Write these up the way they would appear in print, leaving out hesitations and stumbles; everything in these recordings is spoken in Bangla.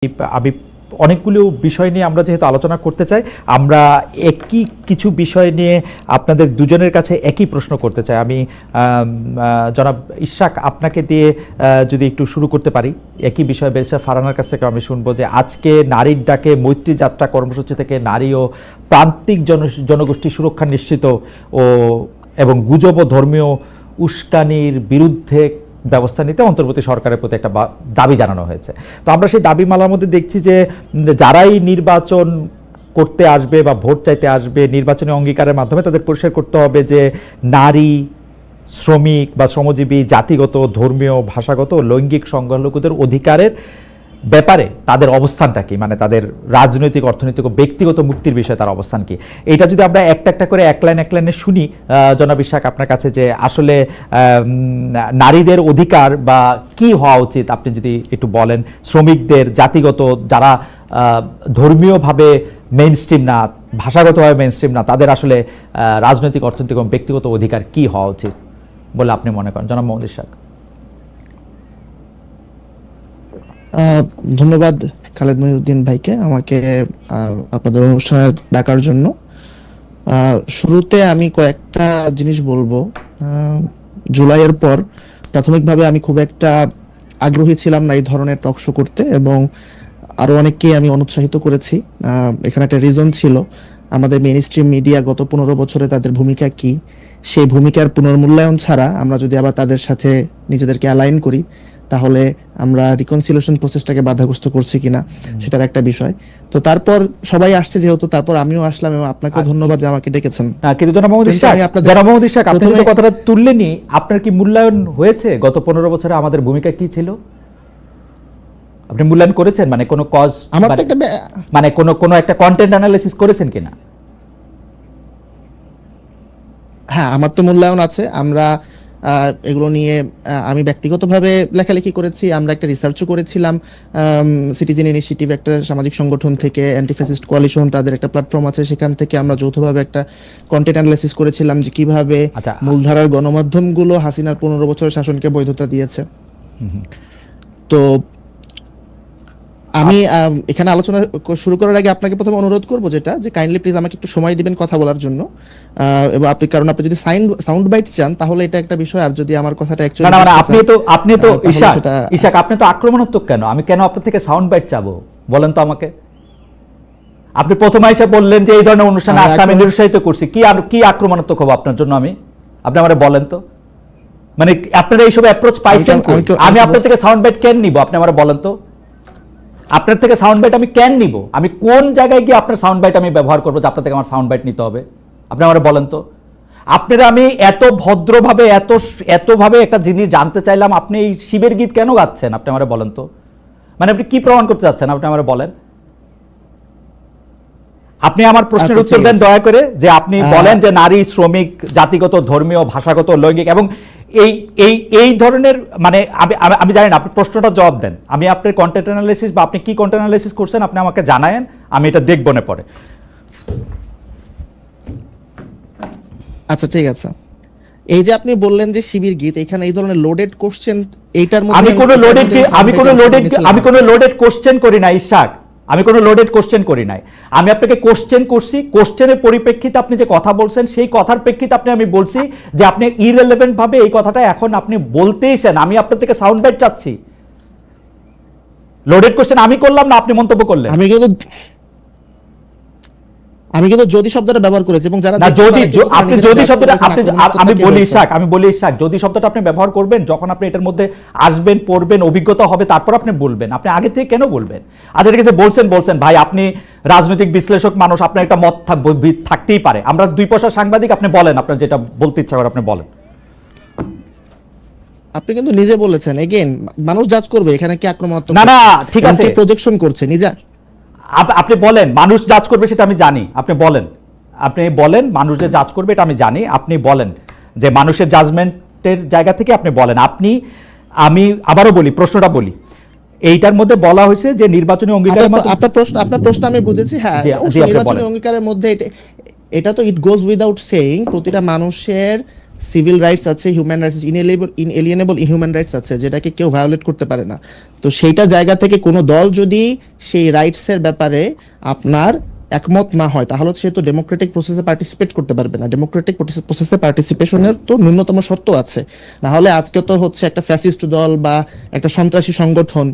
আমি অনেকগুলো বিষয় নিয়ে আমরা যেহেতু আলোচনা করতে চাই, আমরা একই কিছু বিষয় নিয়ে আপনাদের দুজনের কাছে একই প্রশ্ন করতে চাই। আমি জনাব ইশরাক আপনাকে দিয়ে যদি একটু শুরু করতে পারি, একই বিষয় ব্যারিস্টার ফারহানার কাছ থেকে আমি শুনবো যে আজকে নারীর ডাকে মৈত্রী যাত্রা কর্মসূচি থেকে নারী ও প্রান্তিক জনগোষ্ঠী সুরক্ষা নিশ্চিত এবং গুজব ও ধর্মীয় উস্কানির বিরুদ্ধে ব্যবস্থা নিতে অন্তর্বর্তী সরকারের প্রতি একটা দাবি জানানো হয়েছে। তো আমরা সেই দাবি মালার মধ্যে দেখছি যে যারাই নির্বাচন করতে আসবে বা ভোট চাইতে আসবে, নির্বাচনী অঙ্গীকারের মাধ্যমে তাদের পরিষ্কার করতে হবে যে নারী, শ্রমিক বা শ্রমজীবী, জাতিগত, ধর্মীয়, ভাষাগত, লৈঙ্গিক সংখ্যালঘুদের অধিকারের ব্যাপারে তাদের অবস্থানটা কি, মানে তাদের রাজনৈতিক, অর্থনৈতিক ও ব্যক্তিগত মুক্তির বিষয়ে তার অবস্থান কি। এটা যদি আমরা একটা একটা করে এক লাইনে শুনি, জনাব ইশরাক আপনার কাছে, যে আসলে নারীদের অধিকার বা কি হওয়া উচিত আপনি যদি একটু বলেন। শ্রমিকদের, জাতিগত, যারা ধর্মীয়ভাবে মেইনস্ট্রিম না, ভাষাগতভাবে মেইনস্ট্রিম না, তাদের আসলে রাজনৈতিক, অর্থনৈতিক এবং ব্যক্তিগত অধিকার কি হওয়া উচিত বলে আপনি মনে করেন, জনাব মোহাম্মদ ইশরাক? ধন্যবাদ খালেদ মহিউদ্দিন ভাইকে আমাকে আপনাদের অনুষ্ঠানে ডাকার জন্য। শুরুতে আমি কয়েকটা জিনিস বলবো। জুলাইয়ের পর প্রাথমিকভাবে আমি খুব একটা আগ্রহী ছিলাম না এই ধরনের টক শো করতে, এবং আরো অনেককে আমি অনুৎসাহিত করেছি। এখানে একটা রিজন ছিল, আমাদের মেইনস্ট্রিম মিডিয়া গত 15 বছরে তাদের ভূমিকা কি, সেই ভূমিকার পুনর্মূল্যায়ন ছাড়া আমরা যদি আবার তাদের সাথে নিজেদেরকে অ্যালাইন করি, তাহলে আমরা রিকনসিলিয়েশন প্রসেসটাকে বাধাগ্রস্ত করছি কিনা সেটার একটা বিষয়। তো তারপর সবাই আসছে যেহেতু, তারপর আমিও আসলাম এবং আপনাকেও ধন্যবাদ যে আমাকে ডেকেছেন। কিন্তু জনাব মোহাম্মদ ইশরাক, আপনি যে কথাটা তুললেনই, আপনার কি মূল্যায়ন হয়েছে গত 15 বছরে আমাদের ভূমিকা কি ছিল? আপনি মূল্যায়ন করেছেন, মানে কোনো কজ, মানে কোনো একটা কন্টেন্ট অ্যানালিসিস করেছেন কিনা? হ্যাঁ, আমার তো মূল্যায়ন আছে। আমরা এগুলো নিয়ে আমি ব্যক্তিগতভাবে লেখালেখি করেছি, আমরা একটা রিসার্চও করেছিলাম। সিটিজেন ইনিশিয়েটিভ একটা সামাজিক সংগঠন থেকে, অ্যান্টি ফ্যাসিস্ট কোয়ালিশন, তাদের একটা প্ল্যাটফর্ম আছে, সেখান থেকে আমরা যৌথভাবে একটা কন্টেন্ট অ্যানালিসিস করেছিলাম যে কিভাবে মূলধারার গণমাধ্যমগুলো হাসিনার 15 বছরের শাসনকে বৈধতা দিয়েছে। তো আমি এখানে আলোচনা শুরু করার আগে আপনাকে প্রথমে অনুরোধ করব যেটা, যে কাইন্ডলি প্লিজ আমাকে একটু সময় দিবেন কথা বলার জন্য। এবং কারণ আপনি যদি সাউন্ড বাইট চান তাহলে এটা একটা বিষয়, আর যদি আমার কথাটা অ্যাকচুয়ালি আপনি তো ইশাক আপনি তো আক্রমণাত্মক কেন? আমি কেন আপনার থেকে সাউন্ড বাইট চাবো বলেন তো আমাকে? আপনি প্রথমে এসে বললেন যে এই ধরনের অনুষ্ঠানে আসতে আমি নিরুৎসাহিত করছি। কি আক্রমণাত্মক হবো আপনার জন্য আমি? আপনি আমারে বলেন তো, মানে আপনারা এইসব অ্যাপ্রোচ পাইছেন? আমি আপনার থেকে সাউন্ড বাইট কেন নিব? আপনি আমারে বলেন তো, আপনার থেকে সাউন্ড বাইট আমি কেন নিব? আমি কোন জায়গায় গিয়ে আপনার সাউন্ড বাইট আমি ব্যবহার করবো যে আপনার থেকে আমার সাউন্ড বাইট নিতে হবে? আপনি আমার বলেন তো। আপনারা, আমি এত ভদ্রভাবে এতভাবে একটা জিনিস জানতে চাইলাম, আপনি এই শিবের গীত কেন গাচ্ছেন? আপনি আমার বলেন তো, মানে আপনি কি প্রমাণ করতে চাচ্ছেন? আপনি আমার বলেন। আপনি আমার প্রশ্নের উত্তর দেন দয়া করে, যে আপনি বলেন যে নারী, শ্রমিক, জাতিগত, ধর্মীয়, ভাষাগত, লৈঙ্গিক এবং এই ধরনের, মানে আমি জানি না, আপনি প্রশ্নটা জবাব দেন। আমি আপনার কন্টেন্ট অ্যানালিসিস বা আপনি কি কন্টেন্ট অ্যানালিসিস করছেন আপনি আমাকে জানায়েন, আমি এটা দেখব না পরে। আচ্ছা ঠিক আছে। এই যে আপনি বললেন যে শিবির গীত, এখানে এই ধরনের লোডেড কোশ্চেন, এইটার মধ্যে আমি কোনো লোডেড কোশ্চেন করি না ইশাক, আমি কোনো লোডেড কোশ্চেন করি নাই। আমি আপনাকে কোশ্চেন করছি, কোশ্চেনের পরিপ্রেক্ষিতে আপনি যে কথা বলছেন সেই কথার প্রেক্ষিতে আমি বলছি যে আপনি ইররিলেভেন্ট ভাবে এই কথাটা এখন আপনি বলতেইছেন। আমি আপনার থেকে সাউন্ড বাইট চাচ্ছি। লোডেড কোশ্চেন আমি করলাম না, আপনি মন্তব্য করলেন। আমি কিন্তু যদি শব্দটা ব্যবহার করেছি, এবং যারা আপনি যদি শব্দটা আমি বলি ইশাক, যদি শব্দটা আপনি ব্যবহার করবেন যখন আপনি এটার মধ্যে আসবেন, পড়বেন, অভিজ্ঞতা হবে, তারপর আপনি বলবেন। আপনি আগে থেকে কেন বলবেন? আচ্ছা ঠিক আছে, বলছেন ভাই, আপনি রাজনৈতিক বিশ্লেষক মানুষ, আপনার একটা মত থাকতেই পারে। আমরা 2 পয়সা সাংবাদিক, আপনি বলেন, আপনার যেটা বলতে ইচ্ছা করে আপনি বলেন। আপনি কিন্তু নিজে বলেছেন, এগেইন মানুষ জাজ করবে এখানে কি আক্রমণাত্মক না, ঠিক আছে, প্রজেকশন করছে নিজে। আপনি বলেন মানুষ জাজ করবে, সেটা আমি জানি। আপনি বলেন মানুষ যে জাজ করবে এটা আমি জানি। আপনি বলেন যে মানুষের জাজমেন্টের জায়গা থেকে আপনি বলেন। আমি আবারও বলি, প্রশ্নটা বলি, এইটার মধ্যে বলা হয়েছে যে নির্বাচনী অঙ্গীকারের মধ্যে আপনার প্রশ্ন আমি বুঝেছি। হ্যাঁ, নির্বাচনী অঙ্গীকারের মধ্যে এটা তো ইট গোজ উইদাউট সেইং প্রতিটা মানুষের সিভিল রাইটস আছে, হিউম্যান রাইটস, ইনএলিয়েনেবল হিউম্যান রাইটস আছে, যেটাকে কেউ ভায়োলেট করতে পারে না। তো সেইটা জায়গা থেকে কোনো দল যদি সেই রাইটসের ব্যাপারে আপনার একমত না হয়, তাহলে সে তো ডেমোক্রেটিক প্রসেসে পার্টিসিপেট করতে পারবে না। ডেমোক্রেটিক প্রসেসে পার্টিসিপেশনের তো ন্যূনতম শর্ত আছে। না হলে আজকে তো হচ্ছে একটা ফ্যাসিস্ট দল বা একটা সন্ত্রাসী সংগঠন,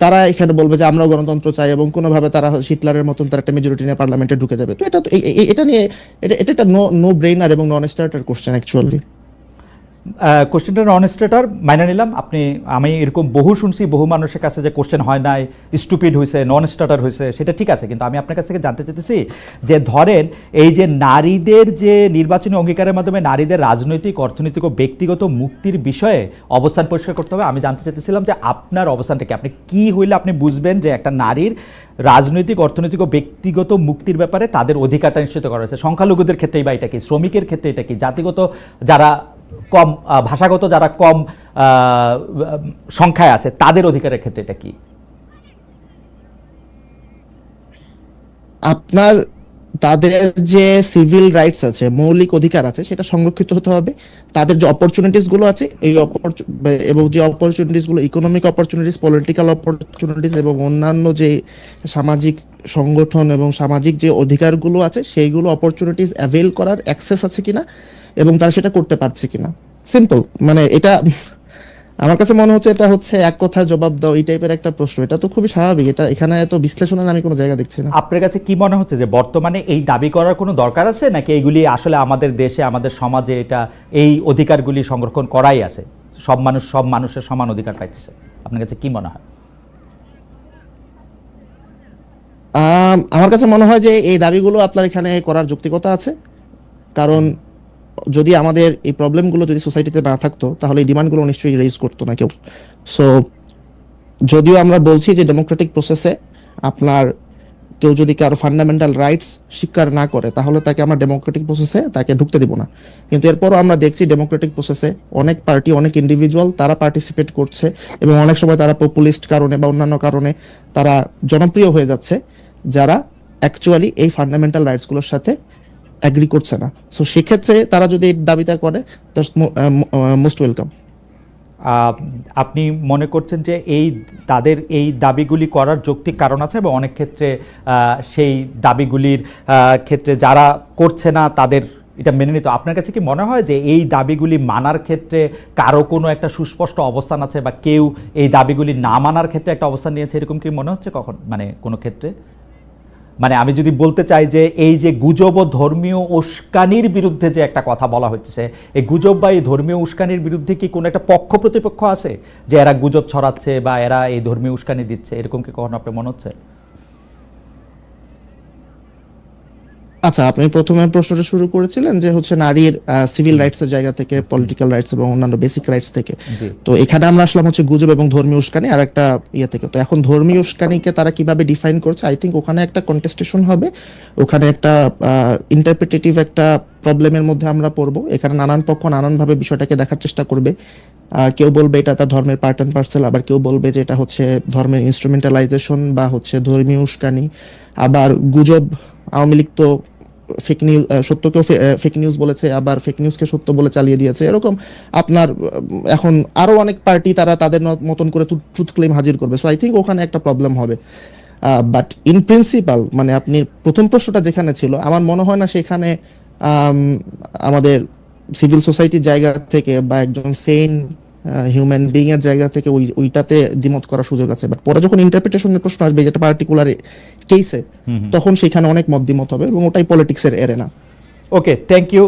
তারা এখানে বলবে যে আমরাও গণতন্ত্র চাই, এবং কোনোভাবে তারা হিটলারের মতন তারা একটা মেজরিটি নিয়ে পার্লামেন্টে ঢুকে যাবে। তো এটা তো এটা নিয়ে এটা একটা নো ব্রেইনার এবং নন স্টার্টার কোশ্চেন অ্যাকচুয়ালি। কোশ্চেনটা নন স্টেটার মাইনে নিলাম। আমি এরকম বহু শুনছি বহু মানুষের কাছে যে কোশ্চেন হয় নাই, স্টুপিড হয়েছে, নন স্টার্টার হয়েছে, সেটা ঠিক আছে। কিন্তু আমি আপনার কাছ থেকে জানতে চাইতেছি যে ধরেন এই যে নারীদের যে নির্বাচনী অঙ্গীকারের মাধ্যমে নারীদের রাজনৈতিক, অর্থনৈতিক ও ব্যক্তিগত মুক্তির বিষয়ে অবস্থান পরিষ্কার করতে হবে। আমি জানতে চাইতেছিলাম যে আপনার অবস্থানটা কি, আপনি কি হইলে আপনি বুঝবেন যে একটা নারীর রাজনৈতিক, অর্থনৈতিক ও ব্যক্তিগত মুক্তির ব্যাপারে তাদের অধিকারটা নিশ্চিত করা হয়েছে। সংখ্যালঘুদের ক্ষেত্রেই বা এটা কি, শ্রমিকের ক্ষেত্রে এটা কি, জাতিগত যারা কম, ভাষাগত যারা কম সংখ্যায় আছে তাদের অধিকারের ক্ষেত্রে এটা কি? আপনার তাদের যে সিভিল রাইটস আছে, মৌলিক অধিকার আছে, সেটা সংরক্ষিত হতে হবে। তাদের যে অপরচুনিটিস গুলো আছে, এবং যে অপরচুনিটিস গুলো, ইকোনমিক অপরচুনিটিস, পলিটিক্যাল অপরচুনিটিস এবং অন্যান্য যে সামাজিক সংগঠন এবং সামাজিক যে অধিকারগুলো আছে, সেইগুলো অপরচুনিটিস অ্যাভেল করার অ্যাক্সেস আছে কিনা এবং তারা সেটা করতে পারছে কিনা। সিম্পল, মানে এটা আমার কাছে মনে হচ্ছে এটা হচ্ছে এক কথায় জবাব দাও এই টাইপের একটা প্রশ্ন। এটা তো খুবই স্বাভাবিক, এটা এখানে এত বিশ্লেষণের আমি কোনো জায়গা দেখছি না। আপনার কাছে কি মনে হচ্ছে যে বর্তমানে এই দাবি করার কোনো দরকার আছে, নাকি এইগুলি আসলে আমাদের দেশে, আমাদের সমাজে এটা এই অধিকারগুলি সংরক্ষণ করাই আছে, সব মানুষের সমান অধিকার পাইতেছে? আপনার কাছে কি মনে হয়? আমার কাছে মনে হয় যে এই দাবিগুলো আপনার এখানে করার যৌক্তিকতা আছে। কারণ যদি আমাদের এই প্রবলেমগুলো যদি সোসাইটিতে না থাকতো, তাহলে এই ডিমান্ডগুলো নিশ্চয়ই রেইজ করতো না কেউ। সো যদিও আমরা বলছি যে ডেমোক্রেটিক প্রসেসে আপনার কেউ যদি কারো ফান্ডামেন্টাল রাইটস স্বীকার না করে, তাহলে তাকে আমরা ডেমোক্রেটিক প্রসেসে তাকে ঢুকতে দিব না। কিন্তু এরপরও আমরা দেখছি ডেমোক্রেটিক প্রসেসে অনেক পার্টি, অনেক ইন্ডিভিজুয়াল তারা পার্টিসিপেট করছে, এবং অনেক সময় তারা পপুলিস্ট কারণে বা অন্যান্য কারণে তারা জনপ্রিয় হয়ে যাচ্ছে, যারা অ্যাকচুয়ালি এই ফান্ডামেন্টাল রাইটসগুলোর সাথে অ্যাগ্রি করছে না। সো সেক্ষেত্রে তারা যদি এই দাবিটা করে, দ্যাটস মোস্ট ওয়েলকাম। আপনি মনে করছেন যে তাদের এই দাবিগুলি করার যৌক্তিক কারণ আছে, এবং অনেক ক্ষেত্রে সেই দাবিগুলির ক্ষেত্রে যারা করছে না তাদের এটা মেনে নিতে। আপনার কাছে কি মনে হয় যে এই দাবিগুলি মানার ক্ষেত্রে কারো কোনো একটা সুস্পষ্ট অবস্থান আছে, বা কেউ এই দাবিগুলি না মানার ক্ষেত্রে একটা অবস্থান নিয়েছে, এরকম কি মনে হচ্ছে কখন, মানে কোনো ক্ষেত্রে? মানে আমি যদি বলতে চাই যে এই যে গুজব ও ধর্মীয় উস্কানির বিরুদ্ধে যে একটা কথা বলা হচ্ছে, এই গুজব বা এই ধর্মীয় উস্কানির বিরুদ্ধে কি কোনো একটা পক্ষ প্রতিপক্ষ আছে যে এরা গুজব ছড়াচ্ছে বা এরা এই ধর্মীয় উস্কানি দিচ্ছে, এরকম কি কখনো আপনার মনে হচ্ছে? আচ্ছা, আপনি প্রথমে প্রশ্নটা শুরু করেছিলেন যে হচ্ছে নারীর সিভিল রাইটস এর জায়গা থেকে, পলিটিক্যাল রাইটস এবং অন্যান্য বেসিক রাইটস থেকে। তো এখানে আমরা আসলাম হচ্ছে গুজব এবং ধর্মীয় উস্কানি আর একটা ইয়ে থেকে। তো এখন ধর্মীয় উস্কানিকে তারা কিভাবে ডিফাইন করছে, আই থিঙ্ক ওখানে একটা কন্টেস্টেশন হবে, ওখানে একটা ইন্টারপ্রিটেটিভ একটা প্রবলেমের মধ্যে আমরা পড়বো। এখানে নানান পক্ষ নানানভাবে বিষয়টাকে দেখার চেষ্টা করবে। কেউ বলবে এটা তার ধর্মের পার্ট অ্যান্ড পার্সেল, আবার কেউ বলবে যে এটা হচ্ছে ধর্মের ইনস্ট্রুমেন্টালাইজেশন বা হচ্ছে ধর্মীয় উস্কানি। আবার গুজব, আওয়ামী লীগ তো ফেক নিউজ, সত্যকেও ফেক নিউজ বলেছে, আবার ফেক নিউজকে সত্য বলে চালিয়ে দিয়েছে। এরকম আপনার এখন আরো অনেক পার্টি তারা তাদের মতন করে ট্রুথ ক্লেম হাজির করবে। সো আই থিঙ্ক ওখানে একটা প্রবলেম হবে। বাট ইন প্রিন্সিপাল, মানে আপনি প্রথম প্রশ্নটা যেখানে ছিল, আমার মনে হয় না সেখানে আমাদের সিভিল সোসাইটির জায়গা থেকে বা একজন সেইন হিউম্যান বিং এর জায়গা থেকে ওইটাতে দ্বিমত করার সুযোগ আছে। বাট পরে যখন ইন্টারপ্রিটেশনের প্রশ্ন আসবে, যেটা পার্টিকুলার কেসে, তখন সেখানে অনেক মত দ্বিমত হবে, এবং ওটাই পলিটিক্সের এরেনা। Okay, thank you.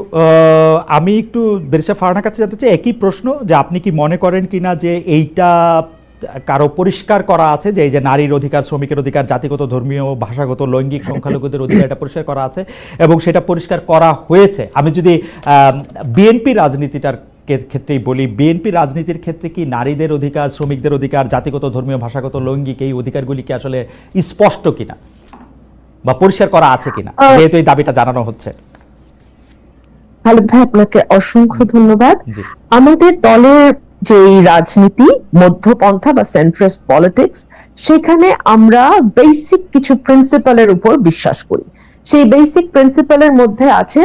আমি একটু ব্যারিস্টার ফারহানার কাছে জানতে চাই একই প্রশ্ন, যে আপনি কি মনে করেন কিনা যে এইটা কারো পরিষ্কার করা আছে যে এই যে নারীর অধিকার, শ্রমিকের অধিকার, জাতিগত, ধর্মীয়, ভাষাগত, লৈঙ্গিক, সংখ্যালঘুদের অধিকার, এটা পরিষ্কার করা আছে এবং সেটা পরিষ্কার করা হয়েছে? আমি যদি বিএনপি রাজনীতিটার ক্ষেত্রেই বলি, বিএনপি রাজনীতির ক্ষেত্রে কি নারীদের অধিকার, শ্রমিকদের অধিকার, জাতিগত, ধর্মীয়, ভাষাগত, লৈঙ্গিক এই অধিকারগুলি কি আসলে স্পষ্ট কিনা বা পরিষ্কার করা আছে কিনা, যেহেতু এই দাবিটা জানানো হচ্ছে? খালেদ ভাই, আপনাকে অসংখ্য ধন্যবাদ। আমাদের দলের যে রাজনীতি, মধ্যপন্থা বা সেন্ট্রিস্ট পলিটিক্স, সেখানে আমরা বেসিক কিছু প্রিন্সিপালের উপর বিশ্বাস করি। সেই বেসিক প্রিন্সিপালের মধ্যে আছে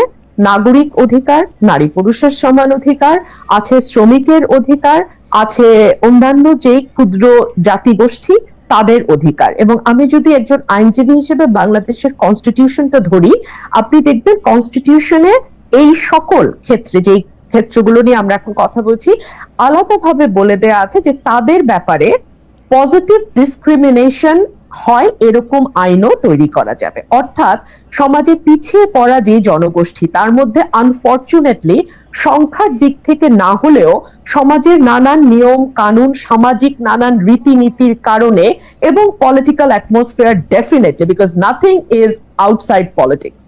নাগরিক অধিকার, নারী পুরুষের সমান অধিকার, আছে শ্রমিকের অধিকার, আছে অন্যান্য যে ক্ষুদ্র জাতিগোষ্ঠী তাদের অধিকার। এবং আমি যদি একজন আইনজীবী হিসেবে বাংলাদেশের কনস্টিটিউশনটা ধরি, আপনি দেখবেন কনস্টিটিউশনে এই সকল ক্ষেত্রে, যেই ক্ষেত্রগুলো নিয়ে আমরা এখন কথা বলছি, আলাদাভাবে বলে দেয়া আছে যে তাদের ব্যাপারে পজিটিভ ডিসক্রিমিনেশন হয় এরকম আইনও তৈরি করা যাবে। অর্থাৎ সমাজে পিছিয়ে পড়া যে জনগোষ্ঠী, তার মধ্যে আনফরচুনেটলি সংখ্যার দিক থেকে না হলেও সমাজের নানান নিয়ম কানুন, সামাজিক নানান রীতিনীতির কারণে এবং political atmosphere, definitely, because nothing is outside politics,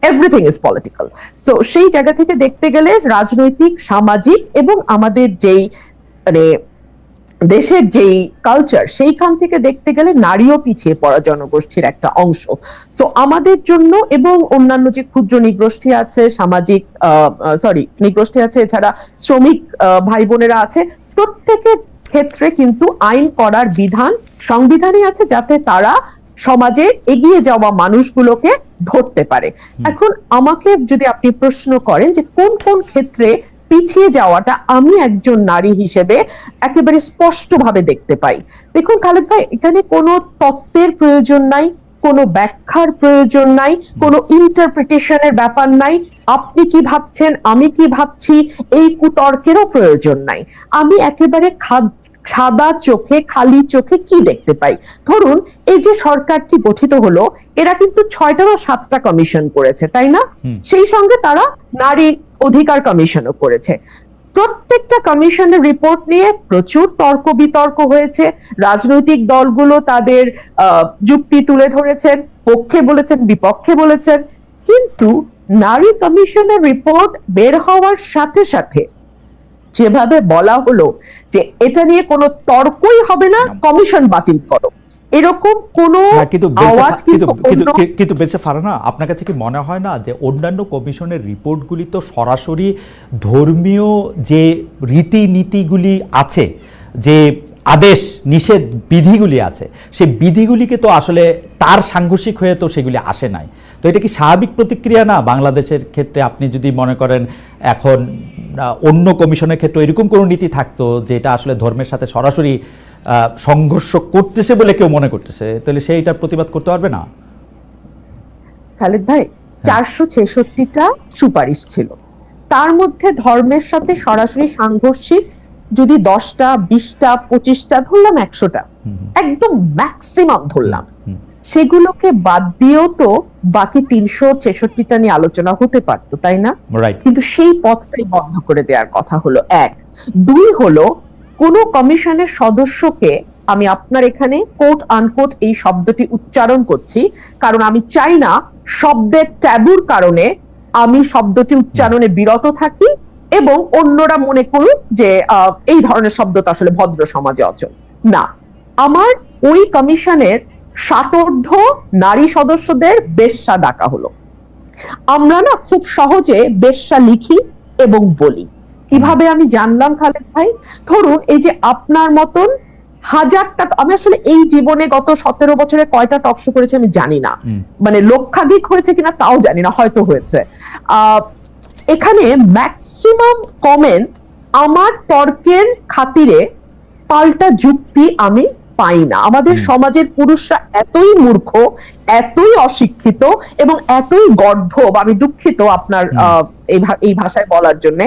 everything is political. So সেই জায়গা থেকে দেখতে গেলে রাজনৈতিক, সামাজিক এবং আমাদের যেই মানে দেশের যেই কালচার, সেইখান থেকে দেখতে গেলে নারীও পিছিয়ে পড়া জনগোষ্ঠীর একটা অংশ। সো আমাদের জন্য এবং অন্যান্য যে ক্ষুদ্র নিগোষ্ঠী আছে, সামাজিক নিগোষ্ঠী আছে, এছাড়া শ্রমিক ভাই বোনেরা আছে, প্রত্যেকের ক্ষেত্রে কিন্তু আইন করার বিধান সংবিধানে আছে, যাতে তারা সমাজে এগিয়ে যাওয়া মানুষগুলোকে ধরতে পারে। এখন আমাকে যদি আপনি প্রশ্ন করেন যে কোন কোন ক্ষেত্রে পিছিয়ে যাওয়াটা আমি একজন নারী হিসেবে একেবারে স্পষ্টভাবে দেখতে পাই, দেখুন খালেদ ভাই, এখানে কোনো তত্ত্বের প্রয়োজন নাই, কোনো ব্যাখ্যার প্রয়োজন নাই, কোনো ইন্টারপ্রিটেশনের ব্যাপার নাই, আপনি কি ভাবছেন আমি কি ভাবছি এই কুতর্কেরও প্রয়োজন নাই। আমি একেবারে সাদা চোখে, খালি চোখে কি দেখতে পাই, ধরুন এই যে সরকারটি গঠিত হলো, এরা কিন্তু 6টা বা 7টা কমিশন করেছে, তাই না? সেই সঙ্গে তারা নারী অধিকার কমিশনও করেছে। প্রত্যেকটা কমিশনের রিপোর্ট নিয়ে প্রচুর তর্ক বিতর্ক হয়েছে, রাজনৈতিক দলগুলো তাদের যুক্তি তুলে ধরেছেন, পক্ষে বলেছেন, বিপক্ষে বলেছেন, কিন্তু নারী কমিশনের রিপোর্ট বের হওয়ার সাথে সাথে যেভাবে বলা হলো যে এটা নিয়ে কোনো তর্কই হবে না, কমিশন বাতিল করো, এরকম কোনো আওয়াজ কিন্তু বেঁচে ফারানা, আপনার কাছে কি মনে হয় না যে অন্যান্য কমিশনের রিপোর্টগুলি তো সরাসরি ধর্মীয় যে রীতিনীতিগুলি আছে, যে আদেশ নিষেধ বিধিগুলি আছে, সেই বিধিগুলিকে তো আসলে তার সাংঘর্ষিক হয়ে তো সেগুলি আসে নাই। তো এটা কি স্বাভাবিক প্রতিক্রিয়া না বাংলাদেশের ক্ষেত্রে? আপনি যদি মনে করেন এখন অন্য কমিশনের ক্ষেত্রে এরকম কোনো নীতি থাকতো যেটা আসলে ধর্মের সাথে সরাসরি সংঘর্ষ করতেছে বলে কেউ মনে করতেছে, তাহলে সেইটার প্রতিবাদ করতে পারবে না? খালেদ ভাই, 466টা সুপারিশ ছিল, তার মধ্যে ধর্মের সাথে সরাসরি সাংঘর্ষিক যদি 10টা, 20টা, 25টা, ধরলাম 100টা, একদম ম্যাক্সিমাম ধরলাম, সেগুলোকে বাদ দিয়েও তো বাকি 366টা নিয়ে আলোচনা হতে পারতো, তাই না? কিন্তু সেই পথটাই বন্ধ করে দেওয়ার কথা হলো। 1, 2 হলো কোন কমিশনের সদস্যকে, আমি আপনার এখানে কোট আনকোট এই শব্দটি উচ্চারণ করছি কারণ আমি চাই না শব্দের ট্যাবুর কারণে আমি শব্দটি উচ্চারণে বিরত থাকি এবং অন্যরা মনে করুক যে এই ধরনের শব্দ তো আসলে ভদ্র সমাজে অচল না। আমার ওই কমিশনের 60 নারী সদস্যদের বেশ্যা ডাকা হলো। আমরা না খুব সহজে বেশ্যা লিখি এবং বলি, কিভাবে আমি জানলাম খালেদ ভাই? ধরুন এই যে আপনার মতন হাজারটা, আমি আসলে এই জীবনে গত 17 বছরে কয়টা টকশো করেছি আমি জানি না, মানে লক্ষাধিক হয়েছে কিনা তাও জানি না, হয়তো হয়েছে। এখানে ম্যাক্সিমাম কমেন্ট আমার তর্কের খাতিরে পাল্টা যুক্তি আমি পাই না। আমাদের সমাজের পুরুষরা এতই মূর্খ, এতই অশিক্ষিত এবং এতই গর্ধব, আমি দুঃখিত আপনার এই ভাষায় বলার জন্য,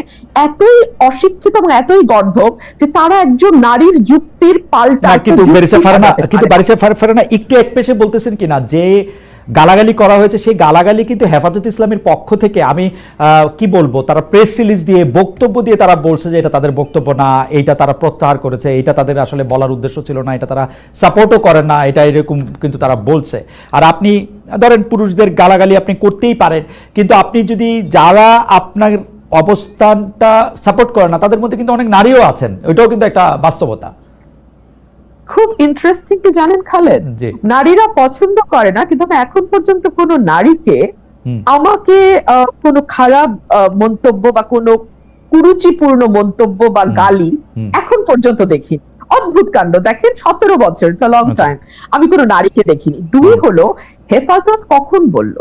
এতই অশিক্ষিত এবং এতই গর্ধব যে তারা একজন নারীর যুক্তির পাল্টা কিন্তু বারিশা ফারহানা একটু একপেশে বলতেছেন কিনা যে গালাগালি করা হয়েছে, সেই গালাগালি কিন্তু হেফাজত ইসলামের পক্ষ থেকে, আমি কি বলবো, তারা প্রেস রিলিজ দিয়ে বক্তব্য দিয়ে তারা বলছে যে এটা তাদের বক্তব্য না, এইটা তারা প্রত্যাহার করেছে, এটা তাদের আসলে বলার উদ্দেশ্য ছিল না, এটা তারা সাপোর্টও করে না, এটা এরকম কিন্তু তারা বলছে। আর আপনি ধরেন পুরুষদের গালাগালি আপনি করতেই পারেন, কিন্তু আপনি যদি যারা আপনার অবস্থানটা সাপোর্ট করে না তাদের মধ্যে কিন্তু অনেক নারীও আছেন, ওইটাও কিন্তু একটা বাস্তবতা। খুব ইন্টারেস্টিং কি জানেন খালেদ, নারীরা পছন্দ করে না, কিন্তু আমি এখন পর্যন্ত কোনো নারীকে আমাকে কোনো খারাপ মন্তব্য বা কোনো কুরুচিপূর্ণ মন্তব্য বা গালি এখন পর্যন্ত দেখিনি। অদ্ভুত কাণ্ড, দেখেন 17 বছর, লং টাইম, আমি কোনো নারীকে দেখিনি। 2 হলো হেফাজত কখন বলল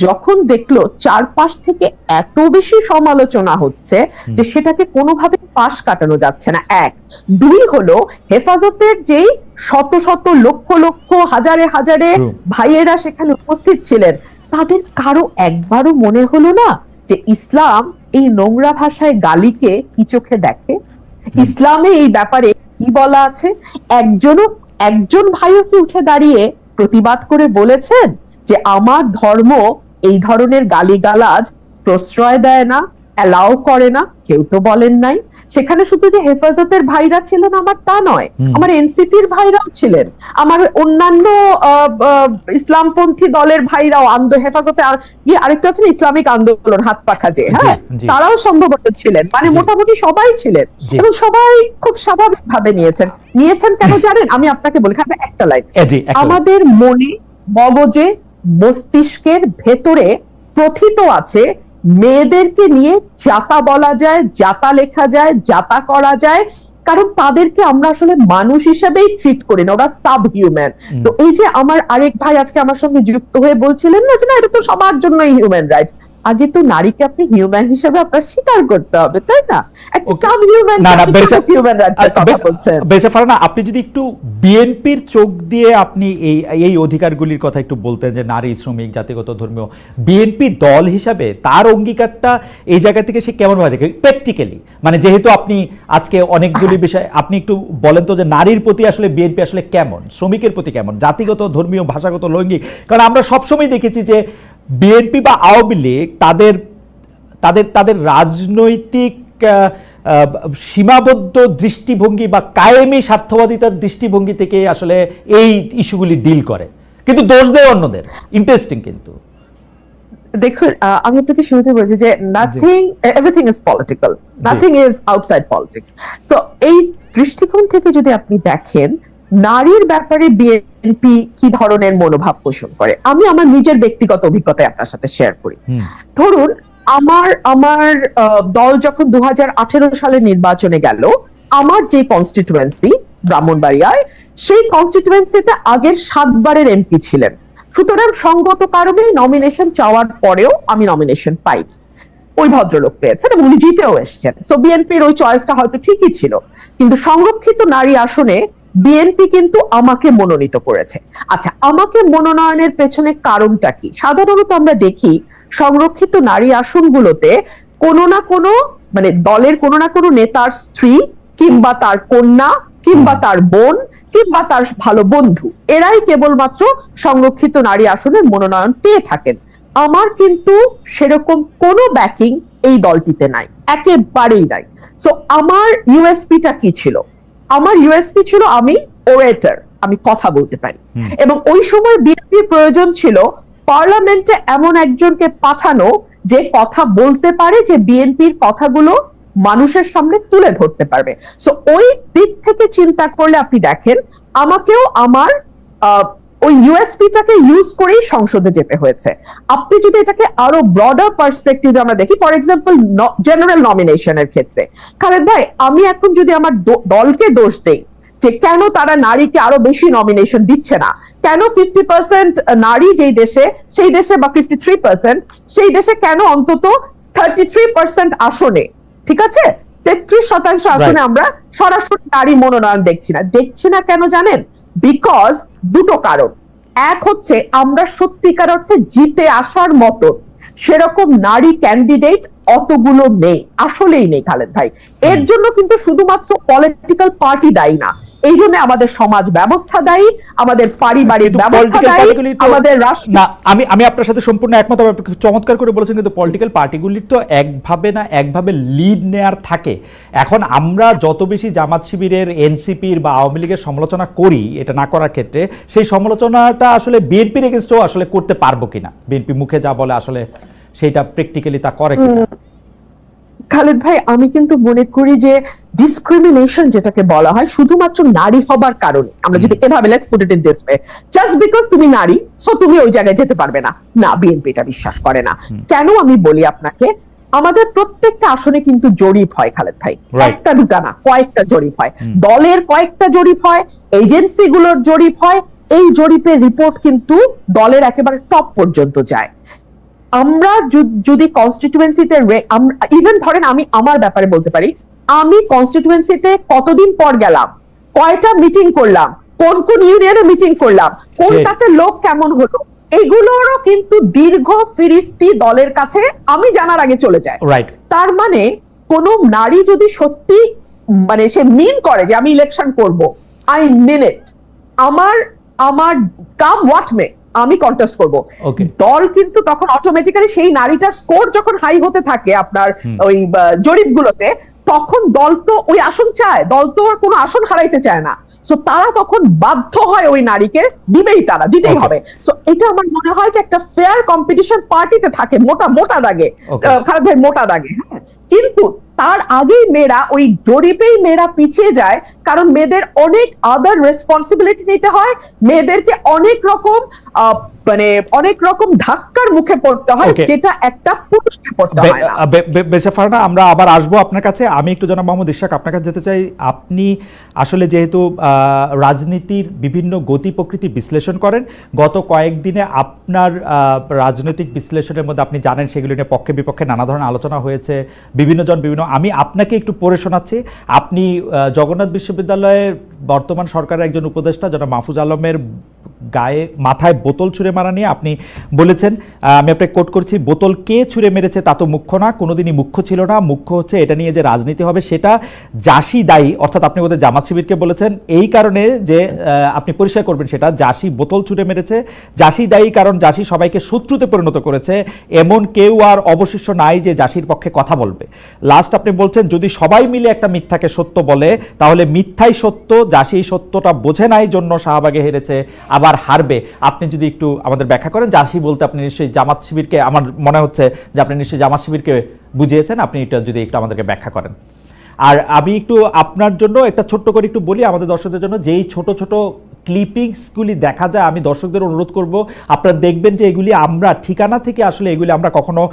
যখন দেখলো চারপাশ থেকে এত বেশি সমালোচনা হচ্ছে যে সেটাকে কোনোভাবে পাশ কাটানো যাচ্ছে না, এক। দুই হলো হেফাজতের যেই শত শত লক্ষ লক্ষ হাজারে হাজারে ভাইয়েরা সেখানে উপস্থিত ছিলেন, তাদের কারো একবারও মনে হলো না যে ইসলাম এই নোংরা ভাষায় গালিকে কি চোখে দেখে? ইসলামে এই ব্যাপারে কি বলা আছে? একজন ভাইও কি উঠে দাঁড়িয়ে প্রতিবাদ করে বলেছেন যে আমার ধর্ম এই ধরনের গালিগালাজ প্রশ্রয় দেয় না, অ্যালাউ করে না? কেউ তো বলেন নাই। সেখানে শুধু যে হেফাজতের ভাইরা ছিলেন আমার তা নয়, আমার এনসিপির ভাইরাও ছিলেন, আমার অন্যান্য ইসলামপন্থী দলের ভাইরাও হেফাজতে আরেকটা আছে ইসলামিক আন্দোলন হাত পাখা যে, হ্যাঁ, তারাও সম্ভবত ছিলেন, মানে মোটামুটি সবাই ছিলেন এবং সবাই খুব স্বাভাবিক ভাবে নিয়েছেন কেন জানেন? আমি আপনাকে বলি একটা লাইন, আমাদের মনে, মগজে, মস্তিষ্কের ভেতরে প্রথিত আছে মেয়েদেরকে নিয়ে যাতা বলা যায়, যাতা লেখা যায়, যাতা করা যায়, কারণ তাদেরকে আমরা আসলে মানুষ হিসেবেই ট্রিট করি না, ওরা সাব হিউম্যান। তো এই যে আমার আরেক ভাই আজকে আমার সঙ্গে যুক্ত হয়ে বলছিলেন না যে না এটা তো সবার জন্যই হিউম্যান রাইটস, আগে তো নারীকে আপনি হিউম্যান হিসেবে আপনার স্বীকার করতে হবে, তাই না? সাব হিউম্যান হিউম্যান রাইটসের কথা বলছেন। বেশা ফারহানা, আপনি যদি একটু বিএনপির চোখ দিয়ে আপনি এই অধিকারগুলির কথা একটু বলতেন, যে নারী, শ্রমিক, জাতিগত, ধর্মীয়, বিএনপি দল হিসাবে তার অঙ্গীকারটা এই জায়গা থেকে সে কেমন ভাবে দেখে প্র্যাকটিক্যালি? মানে যেহেতু আপনি আজকে অনেকগুলি বিষয়, আপনি একটু বলেন তো যে নারীর প্রতি আসলে বিএনপি আসলে কেমন, শ্রমিকের প্রতি কেমন, জাতিগত, ধর্মীয়, ভাষাগত, লৈঙ্গিক? কারণ আমরা সবসময় দেখেছি যে বিএনপি বা আওয়ামী লীগ তাদের রাজনৈতিক সীমাবদ্ধ দৃষ্টিভঙ্গি বা কায়েমি স্বার্থবাদিতার দৃষ্টিভঙ্গি থেকে আসলে এই ইস্যুগুলি ডিল করে, কিন্তু দোষ দেয় অন্যদের। ইন্টারেস্টিং। কিন্তু দেখুন, আমি আপনাকে শুরুতে বলেছি যে everything is political, nothing is outside politics. So এই দৃষ্টিকোণ থেকে যদি আপনি দেখেন নারীর ব্যাপারে বিএনপি কি ধরনের মনোভাব পোষণ করে, আমি আমার নিজের ব্যক্তিগত অভিজ্ঞতায় আপনার সাথে শেয়ার করি। ধরুন আমার দল যখন 2018 সালে নির্বাচনে গেল, আমার যে কনস্টিটুয়েন্সি ব্রাহ্মণবাড়িয়ায়, সেই কনস্টিটুয়েন্সিতে আগের 7 বারের এমপি ছিলেন। সুতরাং সঙ্গত কারণে নমিনেশন চাওয়ার পরেও আমি নমিনেশন পাইনি, ওই ভদ্রলোক পেয়েছেন এবং উনি জিতেও এসছেন। সো বিএনপির ওই চয়েসটা হয়তো ঠিকই ছিল, কিন্তু সংরক্ষিত নারী আসনে বিএনপি কিন্তু আমাকে মনোনীত করেছে। আচ্ছা, আমাকে মনোনয়নের পেছনে কারণটা কি? সাধারণত আমরা দেখি সংরক্ষিত নারী আসনগুলোতে কোনো না কোনো, মানে দলের কোনো না কোনো নেতার স্ত্রী কিংবা তার কন্যা কিংবা তার বোন কিংবা তার ভালো বন্ধু, এরাই কেবলমাত্র সংরক্ষিত নারী আসনের মনোনয়ন পেয়ে থাকেন। আমার কিন্তু সেরকম কোনো ব্যাকিং এই দলটিতে নাই, একেবারেই নাই। সো আমার ইউএসপিটা কি ছিল? আমার ইউএসপি ছিল আমি ওরেটর, আমি কথা বলতে পারি, এবং ওই সময় বিএনপির প্রয়োজন ছিল পার্লামেন্টে এমন একজনকে পাঠানো যে কথা বলতে পারে, যে বিএনপির কথাগুলো মানুষের সামনে তুলে ধরতে পারবে। সো ওই দিক থেকে চিন্তা করলে আপনি দেখেন আমাকেও আমার ওই ইউএসপিটাকে ইউজ করেই সংসদে যেতে হয়েছে। আপনি যদি এটাকে আরো ব্রডার পার্সপেক্টিভে আমরা দেখি, ফর এক্সাম্পল জেনারেল নমিনেশনের ক্ষেত্রে, খালেদ ভাই, আমি এখন যদি আমার দলকে দোষ দেই যে কেন তারা নারীকে আরো বেশি নমিনেশন দিচ্ছে না, কেন 50% নারী যেই দেশে, সেই দেশে, বা 53% সেই দেশে, কেন অন্তত 33% আসনে, ঠিক আছে, 33% আসনে আমরা সরাসরি নারী মনোনয়ন দেখছি না কেন জানেন? বিকজ দুটো কারণ। এক হচ্ছে আমরা সত্যিকার অর্থে জিতে আসার মতো সেরকম নারী ক্যান্ডিডেট অতগুলো নেই, আসলেই নেই খালেদ ভাই। এর জন্য কিন্তু শুধুমাত্র পলিটিক্যাল পার্টি দায়ী না, এই জন্য আমাদের সমাজ ব্যবস্থা দায়ী, আমাদের পারিবারিক ব্যবস্থা দায়ী, আমাদের রাষ্ট্র। না, আমি আপনার সাথে সম্পূর্ণ একমত। চমৎকার করে বলেছেন, কিন্তু পলিটিক্যাল পার্টিগুলির তো একভাবে লিড নেয়ার থাকে। এখন আমরা যত বেশি জামাত শিবিরের, এনসিপির বা আওয়ামী লীগের সমালোচনা করি, এটা না করার ক্ষেত্রে সেই সমালোচনাটা আসলে বিএনপির এগেইনস্টও আসলে করতে পারবো কিনা, বিএনপি মুখে যা বলে আসলে সেটা প্র্যাকটিক্যালি তা করে কিনা। খালেদ ভাই, আমি কিন্তু মনে করি যে ডিসক্রিমিনেশন যেটাকে বলা হয় শুধুমাত্র নারী হবার কারণে, আমরা যদি এভাবে let's put it in this way, just because তুমি নারী সো তুমি ওই জায়গায় যেতে পারবে না, না, বিএনপি এটা বিশ্বাস করে না। কেন আমি বলি আপনাকে, আমাদের প্রত্যেকটা আসনে কিন্তু জরিপ হয় খালেদ ভাই, একটা দুটা না, কয়েকটা জরিপ হয়, দলের কয়েকটা জরিপ হয়, এজেন্সিগুলোর জরিপ হয়, এই জরিপের রিপোর্ট কিন্তু দলের একেবারে টপ পর্যন্ত যায়। আমরা যদি কনস্টিটিউয়েন্সিতে ইভেন ধরেন আমি আমার ব্যাপারে বলতে পারি, আমি কনস্টিটিউয়েন্সিতে কতদিন পর গেলাম, কয়টা মিটিং করলাম, কোন কোন ইউনিয়নে মিটিং করলাম, কোনটাতে লোক কেমন হলো, এগুলোরও কিন্তু দীর্ঘ ফিরিস্তি দলের কাছে আমি জানার আগে চলে যায়। রাইট। তার মানে কোন নারী যদি সত্যি মানে সে মিন করে যে আমি ইলেকশন করব, আই মিন ইট, আমার কাম হোয়াট মে আমি কন্টেস্ট করব, দল কিন্তু তখন অটোমেটিক্যালি সেই নারীটার স্কোর যখন হাই হতে থাকে আপনার ওই জরিপগুলোতে, তখন দল তো ওই আসন চায়, দল তো আর কোনো আসন হারাইতে চায় না। সো তারা তখন বাধ্য হয় ওই নারীকে দিবেই, তারা দিতেই হবে। সো এটা আমার মনে হয় যে একটা ফেয়ার কম্পিটিশন পার্টিতে থাকে মোটা দাগে, খারাপ ভাই মোটা দাগে। হ্যাঁ, কিন্তু তার আগেই মেয়েরা ওই জরিপেই মেয়েরা পিছিয়ে যায়, কারণ মেয়েদের অনেক আদার রেসপন্সিবিলিটি নিতে হয়, মেয়েদেরকে অনেক রকম ধাক্কার মুখে পড়তে হয়, যেটা একটা পুরুষকে পড়তে হয় না। বেশাফারনা, আমরা আবার আসবো আপনার কাছে। আমি একটু জনাব মোহাম্মদ ইশরাক আপনার কাছে যেতে চাই। আপনি আসলে যেহেতু রাজনীতির বিভিন্ন গতি প্রকৃতি বিশ্লেষণ করেন, গত কয়েকদিনে আপনার রাজনৈতিক বিশ্লেষণের মধ্যে আপনি জানেন সেগুলি নিয়ে পক্ষে বিপক্ষে নানা ধরনের আলোচনা হয়েছে, আমি আপনাকে একটু পড়ে শোনাচ্ছি। আপনি জগন্নাথ বিশ্ববিদ্যালয়ের বর্তমান সরকারের একজন উপদেষ্টা জনাব মাহফুজ আলমের মাথায় বোতল ছুঁড়ে মারা নিয়ে আপনি বলেছেন, আমি আপনাকে কোট করছি, বোতল কে ছুঁড়ে মেরেছে তা তো মুখ্য না, কোনোদিনই মুখ্য ছিল না, মুখ্য হচ্ছে এটা নিয়ে যে রাজনীতি হবে সেটা জাসি দায়ী। অর্থাৎ আপনি ওদের জামাত শিবিরকে বলেছেন এই কারণে যে আপনি পরিষ্কার করবেন সেটা, জাসি বোতল ছুঁড়ে মেরেছে, জাসি দায়ী কারণ জাসি সবাইকে শত্রুতে পরিণত করেছে, এমন কেউ আর অবশিষ্ট নাই যে জাসির পক্ষে কথা বলবে। লাস্ট আপনি বলছেন যদি সবাই মিলে একটা মিথ্যাকে সত্য বলে তাহলে মিথ্যাই সত্য, জাসি সত্যটা বোঝে নাই জন্য শাহবাগে হেরেছে, আবার হারবে। আপনি যদি একটু আমাদের ব্যাখ্যা করেন, জাসি বলতে আপনি নিশ্চয়ই জামাত শিবিরকে, আমার মনে হচ্ছে যে আপনি নিশ্চয়ই জামাত শিবিরকে বুঝিয়েছেন, আপনি এটা যদি একটু আমাদেরকে ব্যাখ্যা করেন। আর আমি একটু আপনার জন্য একটা ছোট্ট করে একটু বলি আমাদের দর্শকদের জন্য, যেই ছোট ছোট ক্লিপিংসগুলি দেখা যায়, আমি দর্শকদের অনুরোধ করব আপনারা দেখবেন যে এগুলি আমরা ঠিকানা থেকে আসলে এগুলি আমরা কখনো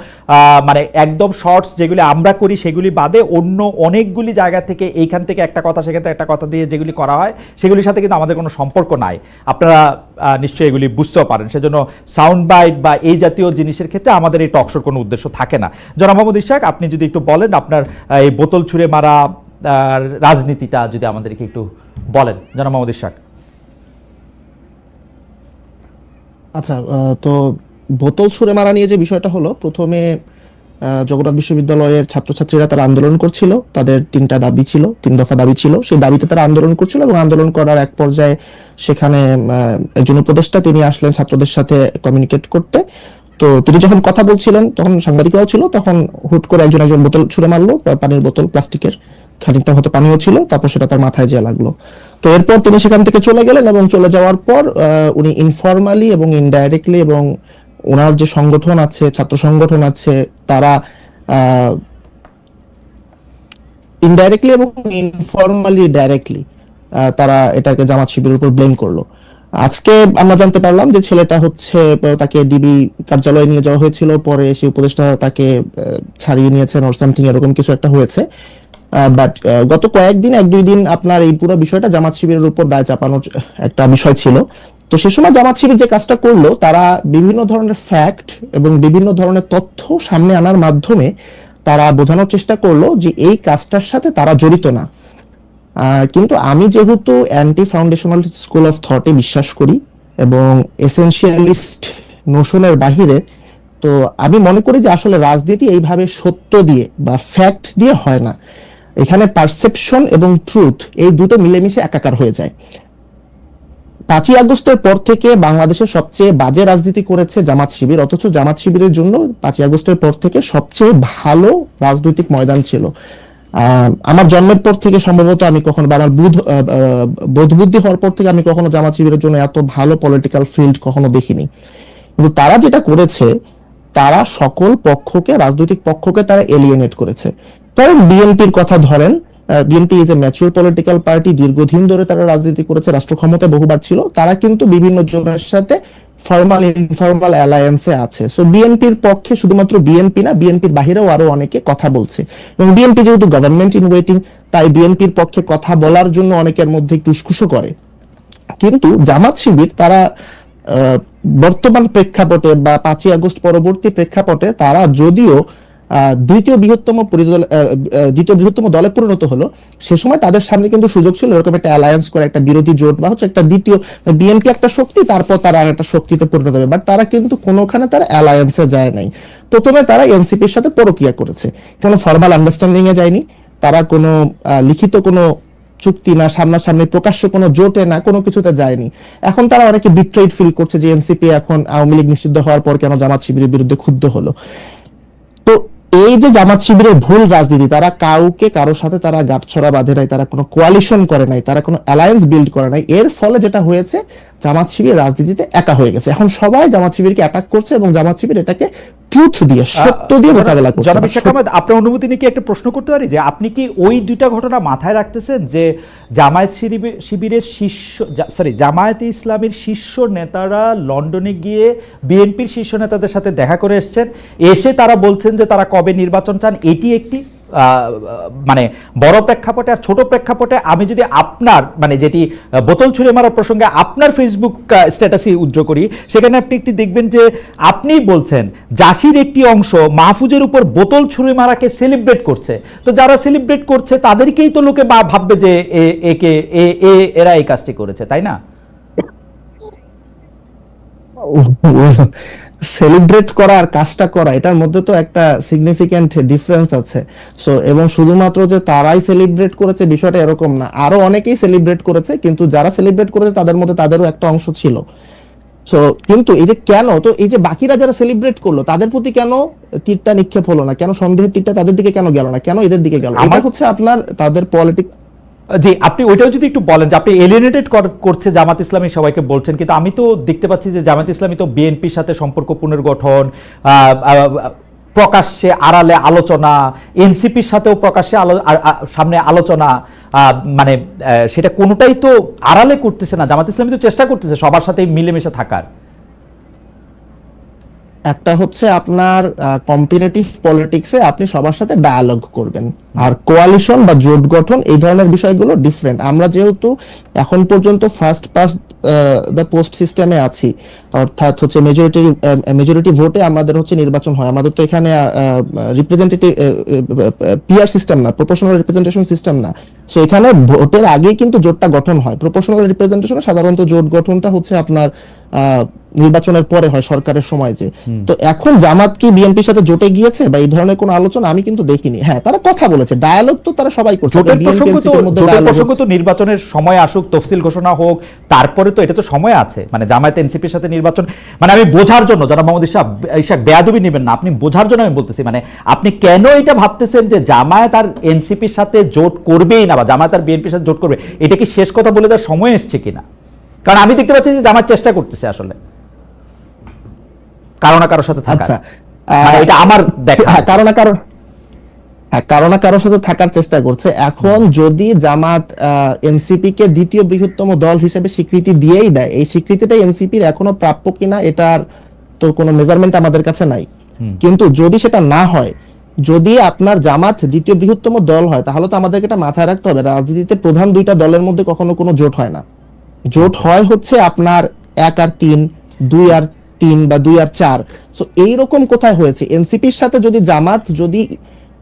মানে একদম শর্টস যেগুলি আমরা করি সেগুলি বাদে অন্য অনেকগুলি জায়গা থেকে, এইখান থেকে একটা কথা সেখান থেকে একটা কথা দিয়ে যেগুলি করা হয় সেগুলির সাথে কিন্তু আমাদের কোনো সম্পর্ক নাই, আপনারা নিশ্চয়ই এগুলি বুঝতেও পারেন। সেজন্য সাউন্ড বাইট বা এই জাতীয় জিনিসের ক্ষেত্রে আমাদের এই টকশোর কোনো উদ্দেশ্য থাকে না। জনাব মোহাম্মদ ইশরাক, আপনি যদি একটু বলেন আপনার এই বোতল ছুঁড়ে মারা রাজনীতিটা যদি আমাদেরকে একটু বলেন, জনাব মোহাম্মদ ইশরাক। আচ্ছা, তো বোতল ছুঁড়ে মারা নিয়ে যে বিষয়টা হলো, প্রথমে জগন্নাথ বিশ্ববিদ্যালয়ের ছাত্রছাত্রীরা তারা আন্দোলন করছিল, তাদের 3টা দাবি ছিল, 3 দফা দাবি ছিল, সেই দাবিতে তারা আন্দোলন করছিল এবং আন্দোলন করার এক পর্যায়ে সেখানে একজন উপদেষ্টা তিনি আসলেন ছাত্রদের সাথে কমিউনিকেট করতে। তো তিনি যখন কথা বলছিলেন তখন সাংবাদিকরাও ছিল, তখন হুট করে একজন বোতল ছুঁড়ে মারলো, পানির বোতল, প্লাস্টিকের, খানিকটা হয়তো পানিও ছিল, তারপর সেটা তার মাথায় যেয়ে লাগলো। তো এরপর তিনি সেখান থেকে চলে গেলেন এবং চলে যাওয়ার পর উনি ইনফরমালি এবং ইনডাইরেক্টলি এবং ওনার যে সংগঠন আছে, ছাত্র সংগঠন আছে, তারা ইনডাইরেক্টলি এবং ইনফরমালি ডাইরেক্টলি তারা এটাকে জামাত শিবিরের উপর ব্লেম করলো। আজকে আমরা জানতে পারলাম যে ছেলেটা হচ্ছে, তাকে ডিবি কার্যালয়ে নিয়ে যাওয়া হয়েছিল, পরে সেই উপদেষ্টা তাকে ছাড়িয়ে নিয়েছেন অর সামথিং এরকম কিছু একটা হয়েছে। বাট গত কয়েকদিন, 1-2 দিন আপনার এই পুরো বিষয়টা জামাত শিবিরের উপর দায় চাপানোর একটা বিষয় ছিল। তো সে সময় জামাত শিবির যে কাজটা করলো, তারা বিভিন্ন ধরনের ফ্যাক্ট এবং বিভিন্ন ধরনের তথ্য সামনে আনার মাধ্যমে তারা বোঝানোর চেষ্টা করলো যে এই কাজটার সাথে তারা জড়িত না। কিন্তু আমি যেহেতু অ্যান্টি ফাউন্ডেশনাল স্কুল অফ থটে বিশ্বাস করি এবং এসেনশিয়ালিস্ট নোশনের বাহিরে, তো আমি মনে করি যে আসলে রাজনীতি এইভাবে সত্য দিয়ে বা ফ্যাক্ট দিয়ে হয় না, এখানে পারসেপশন এবং ট্রুথ এই দুটো মিলেমিশে একাকার হয়ে যায়। 5ই আগস্টের পর থেকে বাংলাদেশের সবচেয়ে বাজে রাজনীতি করেছে জামাত শিবির, অথচ জামাত শিবিরের জন্য 5ই আগস্টের পর থেকে সবচেয়ে ভালো রাজনৈতিক ময়দান ছিল। আমার জন্মের পর থেকে সম্ভবত আমি কখনো, বা আমার বোধ বুদ্ধি হওয়ার পর থেকে আমি কখনো জামাত শিবিরের জন্য এত ভালো পলিটিক্যাল ফিল্ড কখনো দেখিনি। কিন্তু তারা যেটা করেছে, তারা সকল পক্ষকে, রাজনৈতিক পক্ষকে তারা এলিয়েনেট করেছে। কারণ বিএনপির কথা ধরেন, BNP is a mature political party, দীর্ঘদিন ধরে তারা রাজনীতি করেছে, রাষ্ট্র ক্ষমতায় বহুবার ছিল, তারা কিন্তু বিভিন্ন জনের সাথে ফর্মাল ইনফর্মাল অ্যালায়েন্সে আছে। সো বিএনপির পক্ষে শুধুমাত্র বিএনপি না, বিএনপির বাহিরেও আরো অনেকে কথা বলছে, এবং বিএনপি যেহেতু গভর্নমেন্ট ইন ওয়েটিং, তাই বিএনপির পক্ষে কথা বলার জন্য অনেকের মধ্যে একটু উস্কুসো করে। কিন্তু জামাত শিবির তারা বর্তমান প্রেক্ষাপটে বা 5ই আগস্ট পরবর্তী প্রেক্ষাপটে তারা যদিও দ্বিতীয় বৃহত্তম দলে পরিণত হলো, সে সময় তাদের সামনে কিন্তু সুযোগ ছিল এরকম একটা অ্যালায়েন্স করে, একটা বিরোধী জোট বা হচ্ছে একটা দ্বিতীয়, বিএনপি একটা শক্তি, তারপর তারা একটা শক্তিতে পরিণত হবে। বাট তারা কিন্তু কোনোখানে তারা অ্যালায়েন্সে যায় নাই। প্রথমে তারা এনসিপির সাথে পরকীয়া করেছে, কোনো ফর্মাল আন্ডারস্ট্যান্ডিং এ যায়নি, তারা কোনো লিখিত কোনো চুক্তি না, সামনাসামনি প্রকাশ্য কোনো জোটে না, কোনো কিছুতে যায়নি। এখন তারা অনেকে বিট্রেড ফিল করছে যে এনসিপি এখন আওয়ামী লীগ নিষিদ্ধ হওয়ার পর কেন জামাত শিবিরের বিরুদ্ধে ক্ষুব্ধ হলো। তো এই যে জামাত শিবিরের ভুল রাজনীতি, তারা কাউকে কারোর সাথে তারা গাঁটছড়া বাঁধে নাই, তারা কোনো কোয়ালিশন করে নাই, তারা কোনো অ্যালায়েন্স বিল্ড করে নাই। এর ফলে যেটা হয়েছে, জামাত শিবির রাজনীতিতে একা হয়ে গেছে। এখন সবাই জামাত শিবিরকে অ্যাটাক করছে এবং জামাত শিবির এটাকে ট্রুথ দিয়ে, সত্য দিয়ে মোকাবেলা করছে। জনাব ইশাক আহমেদ, আপনার অনুমতি নিয়ে কি একটা প্রশ্ন করতে পারি, যে আপনি কি ওই দুইটা ঘটনা মাথায় রাখতেছেন, যে জামায়াতে ইসলামের শীর্ষ নেতারা লন্ডনে গিয়ে বিএনপির শীর্ষ নেতাদের সাথে দেখা করে এসেছেন, এসে তারা বলছেন যে তারা কবে নির্বাচন চান, এটি একটি মানে বড় প্রেক্ষাপটে। আর ছোট প্রেক্ষাপটে আমি যদি আপনার মানে যেটি বোতল ছুঁড়ে মারার প্রসঙ্গে আপনার ফেসবুক স্ট্যাটাসই উদ্র করি, সেখানে আপনি একটি দেখবেন যে আপনি বলছেন জাসির একটি অংশ মাহফুজের উপর বোতল ছুঁড়ে মারাকে সেলিব্রেট করছে। তো যারা সেলিব্রেট করছে তাদেরকেই তো লোকে ভাববে যে এরা এই কাজটি করেছে, তাই না? সেলিব্রেট করা আর কাজটা করা, এটার মধ্যে তো একটা সিগনিফিক্যান্ট ডিফারেন্স আছে। সো এবং শুধুমাত্র যে তারাই সেলিব্রেট করেছে বিষয়টা এরকম না, আরো অনেকেই সেলিব্রেট করেছে, কিন্তু যারা সেলিব্রেট করেছে তাদের মধ্যে তাদেরও একটা অংশ ছিল। সো কিন্তু এই যে কেন, তো এই যে বাকিরা যারা সেলিব্রেট করলো তাদের প্রতি কেন তীরটা নিক্ষেপ হলো না, কেন সন্দেহের তীরটা তাদের দিকে কেন গেল না, কেন এদের দিকে গেল? এটা হচ্ছে আপনার তাদের পলিটিক্স। জি, আপনি ওইটাও যদি একটু বলেন যে আপনি এলিয়েনেটেড করছে জামাত ইসলামী সবাইকে বলছেন, কিন্তু আমি তো দেখতে পাচ্ছি যে জামাত ইসলামী তো বিএনপির সাথে সম্পর্ক পুনর্গঠন, প্রকাশ্যে আড়ালে আলোচনা, এনসিপির সাথেও প্রকাশ্যে সামনে আলোচনা, মানে সেটা কোনোটাই তো আড়ালে করতেছে না। জামাত ইসলামী তো চেষ্টা করতেছে সবার সাথে মিলেমিশে থাকার। একটা হচ্ছে আপনার কম্পিটিটিভ পলিটিক্সে আপনি সবার সাথে ডায়ালগ করবেন, আর কোয়ালিশন বা জোট গঠন এই ধরনের বিষয়গুলো ডিফারেন্ট। আমরা যেহেতু এখন পর্যন্ত ফার্স্ট পাস্ট দ্য পোস্ট সিস্টেমে আছি, অর্থাৎ হচ্ছে মেজরিটি ভোটে আমাদের হচ্ছে নির্বাচন হয়। আমাদের তো এখানে রিপ্রেজেন্টেটিভ পিআর সিস্টেম না, প্রপোর্শনাল রিপ্রেজেন্টেশন সিস্টেম না। সো এখানে ভোটের আগেই কিন্তু জোটটা গঠন হয়। প্রপোর্শনাল রিপ্রেজেন্টেশনে সাধারণত জোট গঠনটা হচ্ছে আপনার নির্বাচনের পরে হয়, সরকারের সময় যে। তো এখন জামাত কি বিএনপির সাথে জোটে গিয়েছে বা এই ধরনের কোনো আলোচনা আমি কিন্তু দেখিনি। হ্যাঁ, তারা কথা বলেছে, ডায়ালগ তো তারা সবাই করছে। জোটের প্রসঙ্গ তো নির্বাচনের সময় আসুক, তফসিল ঘোষণা হোক, তারপরে তো এটা তো সময় আছে। মানে জামায়াত এনসিপির সাথে নির্বাচন, মানে আমি বোঝার জন্য, জনাব মোহাম্মদ ইশাক বেয়াদবি নেবেন না, আপনি বোঝার জন্য আমি বলতেছি, মানে আপনি কেন এটা ভাবতেছেন যে জামায়াত আর এনসিপির সাথে জোট করবেই না বা জামায়াত আর বিএনপির সাথে জোট করবে, এটা কি শেষ কথা বলে দেওয়ার সময় এসছে কিনা? কারণ আমি দেখতে পাচ্ছি যে জামায়াত চেষ্টা করতেছে আসলে কারো না কারোর সাথে থাকার। আচ্ছা, এটা আমার দেখা, কারো না কারোর সাথে থাকার চেষ্টা করছে। এখন যদি জামাত এনসিপি কে দ্বিতীয় বৃহত্তম দল হিসেবে স্বীকৃতি দিয়েই দেয়, এই স্বীকৃতিটা এনসিপির এখনো প্রাপ্য কিনা এটার তো কোনো মেজারমেন্ট আমাদের কাছে নাই। কিন্তু যদি সেটা না হয়, যদি আপনার জামাত দ্বিতীয় বৃহত্তম দল হয়, তাহলে তো আমাদেরকে এটা মাথায় রাখতে হবে, রাজনীতিতে প্রধান দুইটা দলের মধ্যে কখনো কোনো জোট হয় না। জোট হয় হচ্ছে আপনার 1 আর 3, 2 আর 3 বা 2 আর 4। সো এইরকম কোথায় হয়েছে? এনসিপির সাথে যদি জামাত যদি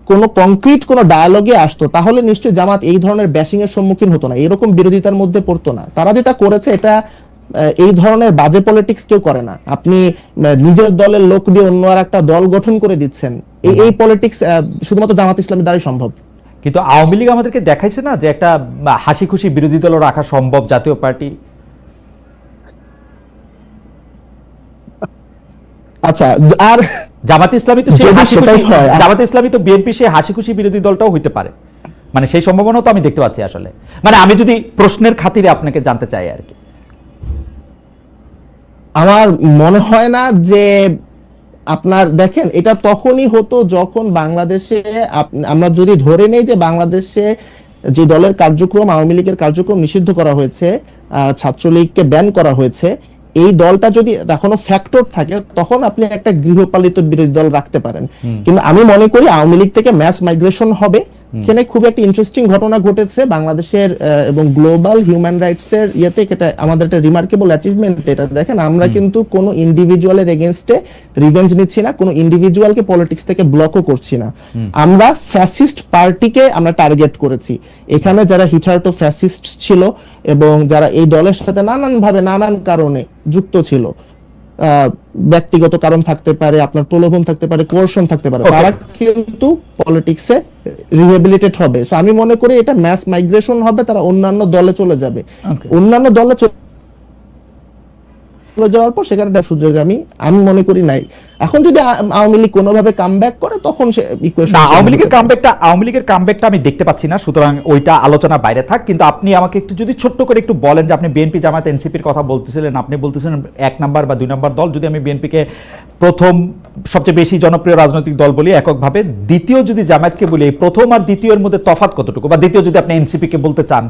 কোনো কংক্রিট কোনো ডায়ালগে আসতো, তাহলে নিশ্চয়ই জামাত এই ধরনের ব্যাশিং এর সম্মুখীন হতো না, এরকম বিরোধিতার মধ্যে পড়তো না। তারা যেটা করেছে, এটা এই ধরনের বাজে পলিটিক্স কেউ করে না। আপনি নিজের দলের লোক দিয়ে অন্য আর একটা দল গঠন করে দিচ্ছেন, এই পলিটিক্স শুধুমাত্র জামাত ইসলামের দ্বারাই সম্ভব। কিন্তু আওয়ামী লীগ আমাদেরকে দেখাইছে না যে একটা হাসি খুশি বিরোধী দল রাখা সম্ভব, জাতীয় পার্টি। আচ্ছা, আর জামাত ইসলামী তো জামাত ইসলামী তো বিএনপি সেই হাসি খুশি বিরোধী দলটাও হইতে পারে, মানে সেই সম্ভাবনা তো আমি দেখতে পাচ্ছি আসলে। মানে আমি যদি প্রশ্নের খাতিরে আপনাকে জানতে চাই আর কি, আমার মনে হয় না যে আপনার দেখেন, এটা তখনই হতো যখন বাংলাদেশে আমরা যদি ধরে নেই যে বাংলাদেশে যে দলের কার্যক্রম, আওয়ামী লীগের কার্যক্রম নিষিদ্ধ করা হয়েছে, ছাত্রলীগকে ব্যান করা হয়েছে, এই দলটা যদি এখনো ফ্যাক্টর থাকে, তখন আপনি একটা গৃহপালিত বিরোধী দল রাখতে পারেন। কিন্তু আমি মনে করি আওয়ামী লীগ থেকে ম্যাস মাইগ্রেশন হবে, এখানে খুব একটা ইন্টারেস্টিং ঘটনা ঘটেছে বাংলাদেশের এবং গ্লোবাল হিউম্যান রাইটস এর ইয়েতে। এটা আমাদের একটা রিমার্কেবল অ্যাচিভমেন্ট। এটা দেখেন, আমরা কিন্তু কোনো ইন্ডিভিজুয়ালের এগেইনস্টে রিভেঞ্জ নিচ্ছি না, কোনো ইন্ডিভিজুয়ালকে পলিটিক্স থেকে ব্লকও করছি না। আমরা ফ্যাসিস্ট পার্টিকে আমরা টার্গেট করেছি। এখানে যারা হিটার্টো ফ্যাসিস্ট ছিল এবং যারা এই দলের সাথে নানানভাবে নানান কারণে যুক্ত ছিল, ব্যক্তিগত কারণ থাকতে পারে, আপনার প্রলোভন থাকতে পারে, কোর্শন থাকতে পারে, তারা কিন্তু পলিটিক্সে রিহেবিলিটেট হবে। সো আমি মনে করি এটা ম্যাস মাইগ্রেশন হবে, তারা অন্যান্য দলে চলে যাবে। অন্যান্য দলে চলে যাওয়ার পর সেখানে তার সুযোগ আমি মনে করি নাই। এখন যদি আওয়ামী লীগ কোনোভাবে কামব্যাক করে তখন সে ইকুয়েশন। না, আওয়ামী লীগের কামব্যাকটা আমি দেখতে পাচ্ছি না, সুতরাং ওইটা আলোচনা বাইরে থাক। কিন্তু আপনি আমাকে একটু যদি ছোট্ট করে একটু বলেন যে আপনি বিএনপি জামায়াত এনসিপির কথা বলতেছিলেন, আপনি বলতেছিলেন 1 নাম্বার বা 2 নাম্বার দল। যদি আমি বিএনপিকে প্রথম সবচেয়ে বেশি জনপ্রিয় রাজনৈতিক দল বলি এককভাবে, দ্বিতীয় যদি জামায়াতকে বলি, প্রথম আর দ্বিতীয়ের মধ্যে তফাৎ কতটুকু? বা দ্বিতীয় যদি আপনি এনসিপিকে বলতে চান,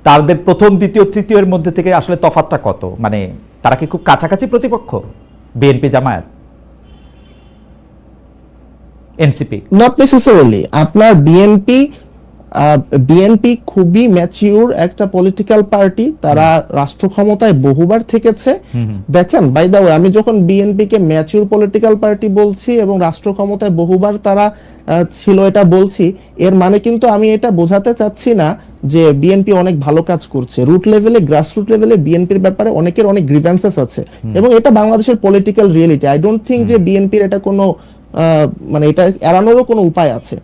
তাদের প্রথম দ্বিতীয় তৃতীয়ের মধ্যে থেকে আসলে তফাৎটা কত? মানে তারা কি খুব কাছাকাছি প্রতিপক্ষ, BNP Jamaat NCP? Not necessarily. আপনার বিএনপি খুবই ম্যাচিউর একটা পলিটিক্যাল পার্টি, তারা রাষ্ট্র ক্ষমতায় বহুবার থেকেছে। দেখেন, বাই দ্য ওয়ে, আমি যখন বিএনপি কে ম্যাচিউর পলিটিক্যাল পার্টি বলছি এবং রাষ্ট্র ক্ষমতায় বহুবার তারা ছিল এটা বলছি, এর মানে কিন্তু আমি এটা বোঝাতে চাচ্ছি না যে বিএনপি অনেক ভালো কাজ করছে। রুট লেভেলে, গ্রাসরুট লেভেলে বিএনপির ব্যাপারে অনেকের অনেক গ্রিভেন্সেস আছে এবং এটা বাংলাদেশের political reality. I don't think যে বিএনপির এটা কোনো মানে এটা এড়ানোরও কোনো উপায় আছে।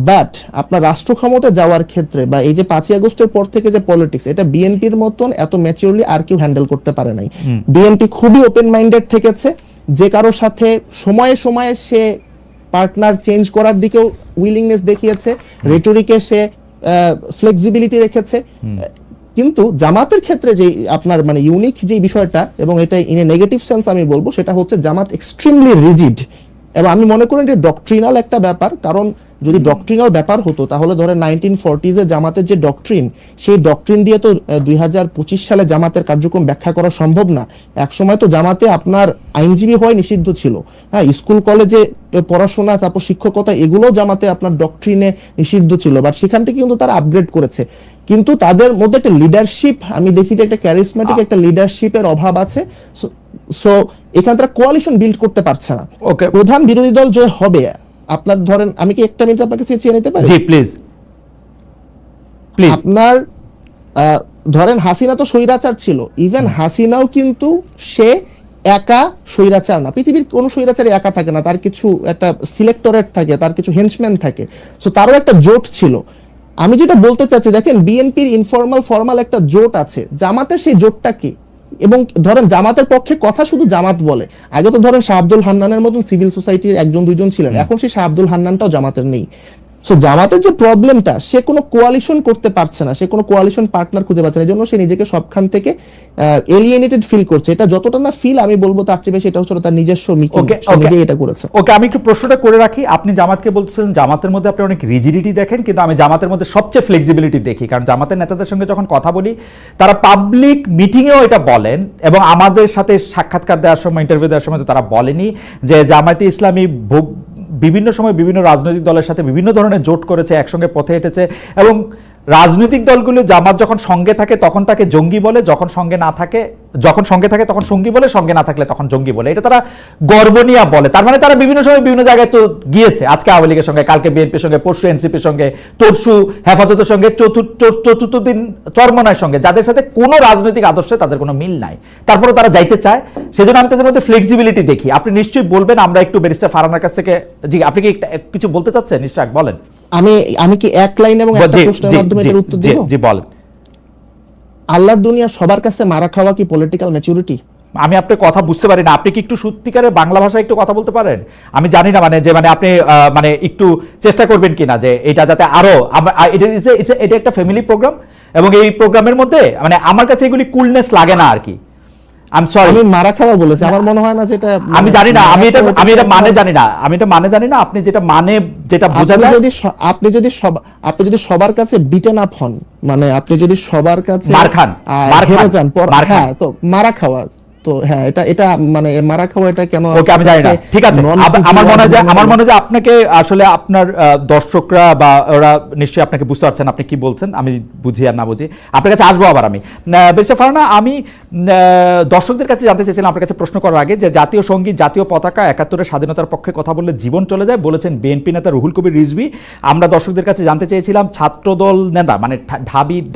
বাট আপনার রাষ্ট্র ক্ষমতা যাওয়ার ক্ষেত্রে বা এই যে 5ই আগস্টের পর থেকে যে পলিটিক্স, এটা বিএনপির মতন এত ম্যাচিউরলি আর কেউ হ্যান্ডেল করতে পারে নাই। বিএনপি খুবই ওপেন মাইন্ডেড থেকেছে, যে কারোর সাথে সময়ে সময়ে সে পার্টনার চেঞ্জ করার দিকেও উইলিংনেস দেখিয়েছে, রেটরিকে সে ফ্লেক্সিবিলিটি রেখেছে। কিন্তু জামাতের ক্ষেত্রে যে আপনার মানে ইউনিক যে বিষয়টা, এবং এটা ইন এ নেগেটিভ সেন্স আমি বলবো, সেটা হচ্ছে জামাত এক্সট্রিমলি রিজিড। এবং আমি মনে করি এটা ডক্ট্রিনাল একটা ব্যাপার। কারণ যদি ডক্ট্রিনাল ব্যাপার হতো তাহলে ধরেন 1940s জামাতের যে ডক্ট্রিন, সেই ডক্ট্রিন দিয়ে তো 2025 সালে জামাতের কার্যক্রম ব্যাখ্যা করা সম্ভব না। একসময় তো জামাতে আপনার আইনজীবী হওয়া নিষিদ্ধ ছিল, হ্যাঁ, স্কুল কলেজে পড়াশোনা, তারপর শিক্ষকতা, এগুলো জামাতে আপনার ডক্ট্রিনে নিষিদ্ধ ছিল। বাট সেখান থেকে কিন্তু তারা আপগ্রেড করেছে। কিন্তু তাদের মধ্যে একটা লিডারশিপ আমি দেখি যে একটা ক্যারিসমেটিক একটা লিডারশিপের অভাব আছে। সো এখানে তারা কোয়ালিশন বিল্ড করতে পারছে না। প্রধান বিরোধী দল যে হবে, আপনার ধরেন, আমি কি একটা মিনিট আপনার কাছে চেয়ে নিতে পারি? জি প্লিজ। আপনার ধরেন হাসিনা তো স্বৈরাচার ছিল, ইভেন হাসিনাও কিন্তু সে একা স্বৈরাচার না। পৃথিবীর কোন স্বৈরাচারী একা থাকে না, তার কিছু একটা সিলেক্টরেট থাকে, তার কিছু হেঞ্চম্যান থাকে। সো তারও একটা জোট ছিল। আমি যেটা বলতে চাচ্ছি, দেখেন বিএনপির ইনফর্মাল ফর্মাল একটা জোট আছে, জামাতের সেই জোটটা কি? এবং ধরেন জামাতের পক্ষে কথা শুধু জামাত বলে। আগে তো ধরেন শাহ আব্দুল হান্নানের মতন সিভিল সোসাইটির 1-2 ছিলেন, এখন সেই শাহ আব্দুল হান্নানটাও জামাতের নেই। সো জামাতের যে প্রবলেমটা, সে কোনো কোয়ালিশন করতে পারছে না, সে কোনো কোয়ালিশন পার্টনার খুঁজে পাচ্ছে না, এই জন্য সে নিজেকে সবখান থেকে এলিয়েনেটেড ফিল করছে। এটা যতটা না ফিল, আমি বলবো তার চেয়ে বেশি এটা হচ্ছে তার নিজস্ব মিকিং, সে নিজেই এটা করেছে। ওকে, আমি একটু প্রশ্নটা করে রাখি। আপনি জামাতকে বলছেন জামাতের মধ্যে আপনি অনেক রিজিডিটি দেখেন, কিন্তু আমি জামাতের মধ্যে সবচেয়ে ফ্লেক্সিবিলিটি দেখি। কারণ জামাতের নেতাদের সঙ্গে যখন কথা বলি, তারা পাবলিক মিটিংয়েও এটা বলেন, এবং আমাদের সাথে সাক্ষাৎকার দেওয়ার সময়, ইন্টারভিউ দেওয়ার সময় তো তারা বলেনি যে জামায়াতে ইসলামী বিভিন্ন সময় বিভিন্ন রাজনৈতিক দলের সাথে বিভিন্ন ধরনের জোট করেছে, একসঙ্গে পথে হেঁটেছে। এবং রাজনৈতিক দলগুলো জামাত যখন সঙ্গে থাকে তখন তাকে জঙ্গি বলে, যখন সঙ্গে থাকে তখন সঙ্গী বলে, সঙ্গে না থাকলে তখন জঙ্গি বলে। এটা তারা গর্ব নিয়ে বলে। তার মানে তারা বিভিন্ন সময় বিভিন্ন জায়গায় তো গিয়েছে, আজকে আওয়ামী লীগের সঙ্গে, কালকে বিএনপির সঙ্গে, পরশু এনসিপির সঙ্গে, তরশু হেফাজতের সঙ্গে, চতুর্থ দিন চরমনায়ের সঙ্গে, যাদের সাথে কোনো রাজনৈতিক আদর্শে তাদের কোনো মিল নাই, তারপরে তারা যাইতে চায়। সেজন্য আমি তাদের মধ্যে ফ্লেক্সিবিলিটি দেখি। আপনি নিশ্চয়ই বলবেন, আমরা একটু ব্যারিস্টার ফারহানার কাছ থেকে, জি আপনি কি কিছু বলতে চাচ্ছেন? নিশ্চয় বলেন। আমি কি এক লাইন এবং একটা প্রশ্নের মাধ্যমে এর উত্তর দেব? জি বলেন। আল্লাহর দুনিয়া সবার কাছে মারা খাওয়া কি পলিটিক্যাল ম্যাচুরিটি? আমি আপনার কথা বুঝতে পারি না। আপনি কি একটু সত্যিকারের বাংলা ভাষায় একটু কথা বলতে পারেন? আমি জানি না আপনি একটু চেষ্টা করবেন কিনা যে এটা যাতে আরো, এটা একটা ফ্যামিলি প্রোগ্রাম, এবং এই প্রোগ্রামের মধ্যে আমার কাছে এগুলি কুলনেস লাগে না আর কি। আমি মারা খাওয়া বলেছি, আমার মনে হয় না যেটা, আমি জানি না, আমি এটা মানে জানি না, আপনি যেটা বোঝা যায়। আপনি যদি সবার কাছে বিটেন আপ হন, আপনি যদি সবার কাছে মার খান, হ্যাঁ, তো মারা খাওয়া, তো হ্যাঁ, এটা এটা মানে মারা খাওয়া, এটা কেন ওকে, আমি জানি না, ঠিক আছে। আমার মনে হয় যে আপনাকে আসলে আপনার দর্শকরা বা ওরা নিশ্চয়ই আপনাকে বুঝতে পারছেন আপনি কি বলছেন, আমি বুঝি আর না বুঝি আপনার কাছে আসবো আবার। আমি ব্যারিস্টার ফারহানা, আমি দর্শকদের কাছে জানতে চাইছিলাম আপনার কাছে প্রশ্ন করার আগে, যে জাতীয় সঙ্গীত, জাতীয় পতাকা, ৭১-এর স্বাধীনতার পক্ষে কথা বললে জীবন চলে যায় বলেছেন বিএনপি নেতা রুহুল কবির রিজভী। আমরা দর্শকদের কাছে জানতে চেয়েছিলাম ছাত্রদল নেতা, মানে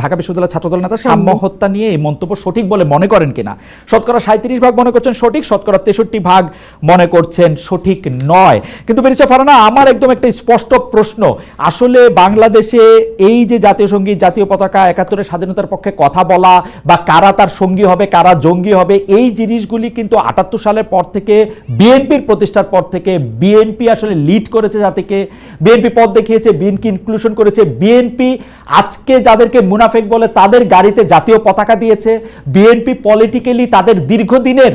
ঢাকা বিশ্ববিদ্যালয়ের ছাত্রদল নেতা সাম্য হত্যা নিয়ে এই মন্তব্য সঠিক বলে মনে করেন কিনা। শতকরা ৩৭% মনে করছেন সঠিক, শতকরা ৬৩% মনে করছেন সঠিক নয়। কিন্তু ব্যারিস্টার ফারহানা, আমার একদম একটা স্পষ্ট প্রশ্ন, আসলে বাংলাদেশে এই যে জাতীয় সঙ্গীত, জাতীয় পতাকা, ৭১-এর স্বাধীনতার পক্ষে কথা বলা বা কারা তার সঙ্গী হবে, কারা জঙ্গি হবে, এই জিনিসগুলি কিন্তু ৭৮ সালের পর থেকে, বিএনপির প্রতিষ্ঠার পর থেকে বিএনপি আসলে লিড করেছে জাতিকে, বিএনপি পথ দেখিয়েছে, বিএনপি ইনক্লুশন করেছে, বিএনপি আজকে যাদেরকে মুনাফেক বলে তাদের গাড়িতে জাতীয় পতাকা দিয়েছে, বিএনপি পলিটিক্যালি তাদের দীর্ঘদিনের